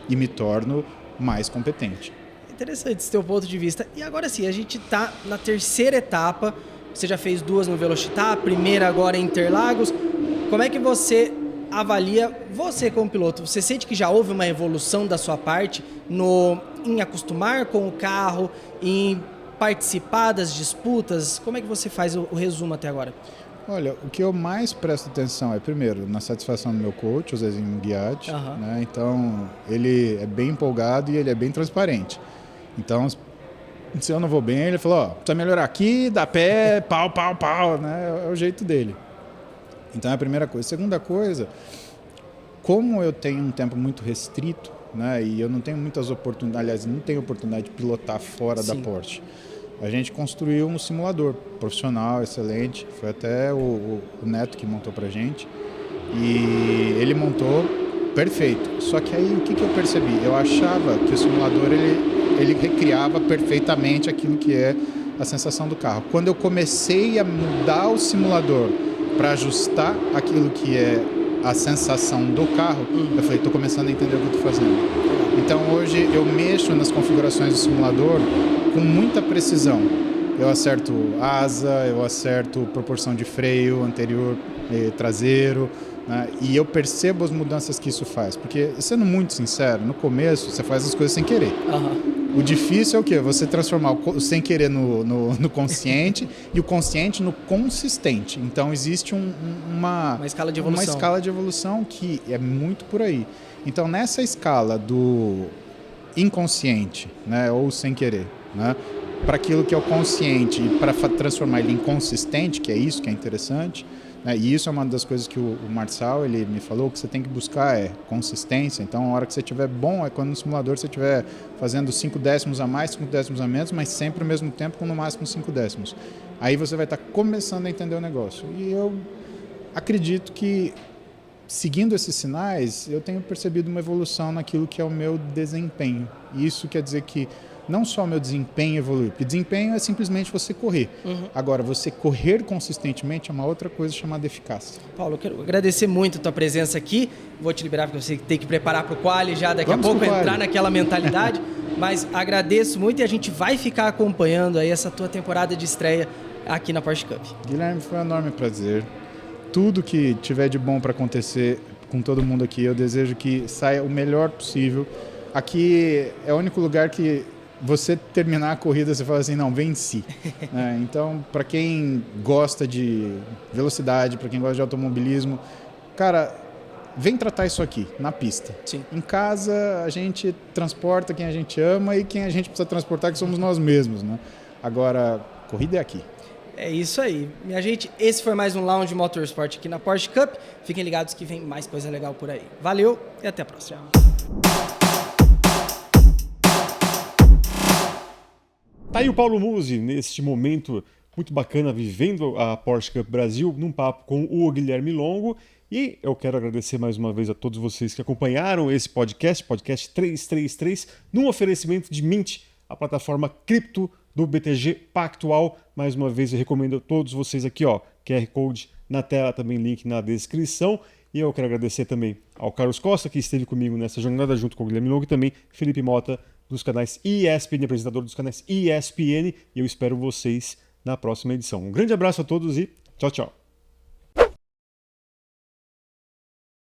e me torno mais competente. Interessante esse teu ponto de vista. E agora sim, a gente está na terceira etapa. Você já fez 2 no Velocitar, a primeira agora em Interlagos. Como é que você avalia você como piloto? Você sente que já houve uma evolução da sua parte em acostumar com o carro, em participar das disputas? Como é que você faz o resumo até agora? Olha, o que eu mais presto atenção é, primeiro, na satisfação do meu coach, o Zezinho Ghiatti, né? Então, ele é bem empolgado e ele é bem transparente. Então, se eu não vou bem, ele falou, precisa melhorar aqui, dá pé, pau, né? É o jeito dele. Então é a primeira coisa. Segunda coisa, como eu tenho um tempo muito restrito, né? E eu não tenho muitas oportunidades, aliás, não tenho oportunidade de pilotar fora da Porsche. A gente construiu um simulador profissional, excelente. Foi até o Neto que montou pra gente. E ele montou perfeito. Só que aí o que eu percebi? Eu achava que o simulador ele recriava perfeitamente aquilo que é a sensação do carro. Quando eu comecei a mudar o simulador para ajustar aquilo que é a sensação do carro, eu falei, estou começando a entender o que eu estou fazendo. Então hoje eu mexo nas configurações do simulador com muita precisão. Eu acerto asa, eu acerto proporção de freio anterior e traseiro, né? E eu percebo as mudanças que isso faz. Porque, sendo muito sincero, no começo você faz as coisas sem querer. O difícil é o quê? Você transformar o sem querer no consciente e o consciente no consistente. Então existe uma escala de evolução. Uma escala de evolução que é muito por aí. Então nessa escala do inconsciente, né, ou sem querer, né, para aquilo que é o consciente e para transformar ele em consistente, que é isso que é interessante, né, e isso é uma das coisas que o Marçal ele me falou, que você tem que buscar é consistência. Então a hora que você estiver bom é quando no simulador você estiver fazendo 5 décimos a mais, 5 décimos a menos, mas sempre ao mesmo tempo com no máximo 5 décimos. Aí você vai estar começando a entender o negócio. E eu acredito que seguindo esses sinais, eu tenho percebido uma evolução naquilo que é o meu desempenho. E isso quer dizer que não só o meu desempenho evolui, porque desempenho é simplesmente você correr. Agora, você correr consistentemente é uma outra coisa chamada eficácia. Paulo, eu quero agradecer muito a tua presença aqui. Vou te liberar porque você tem que preparar para o quali já daqui Vamos a pouco, pro entrar quali. naquela mentalidade. Mas agradeço muito e a gente vai ficar acompanhando aí essa tua temporada de estreia aqui na Porsche Cup. Guilherme, foi um enorme prazer. Tudo que tiver de bom para acontecer com todo mundo aqui, eu desejo que saia o melhor possível. Aqui é o único lugar que você terminar a corrida, você fala assim, não, venci. Então, para quem gosta de velocidade, para quem gosta de automobilismo, cara, vem tratar isso aqui, na pista. Sim. Em casa, a gente transporta quem a gente ama e quem a gente precisa transportar, que somos nós mesmos, né? Agora, corrida é aqui. É isso aí. Minha gente, esse foi mais um Lounge Motorsport aqui na Porsche Cup. Fiquem ligados que vem mais coisa legal por aí. Valeu e até a próxima. Tá aí o Paulo Musi, neste momento muito bacana, vivendo a Porsche Cup Brasil, num papo com o Guilherme Longo. E eu quero agradecer mais uma vez a todos vocês que acompanharam esse podcast 333, num oferecimento de Mint, a plataforma cripto do BTG Pactual. Mais uma vez eu recomendo a todos vocês aqui, ó, QR Code na tela, também link na descrição. E eu quero agradecer também ao Carlos Costa, que esteve comigo nessa jornada junto com o Guilherme Longo, e também Felipe Mota, dos canais ESPN, apresentador dos canais ESPN, e eu espero vocês na próxima edição. Um grande abraço a todos e tchau, tchau.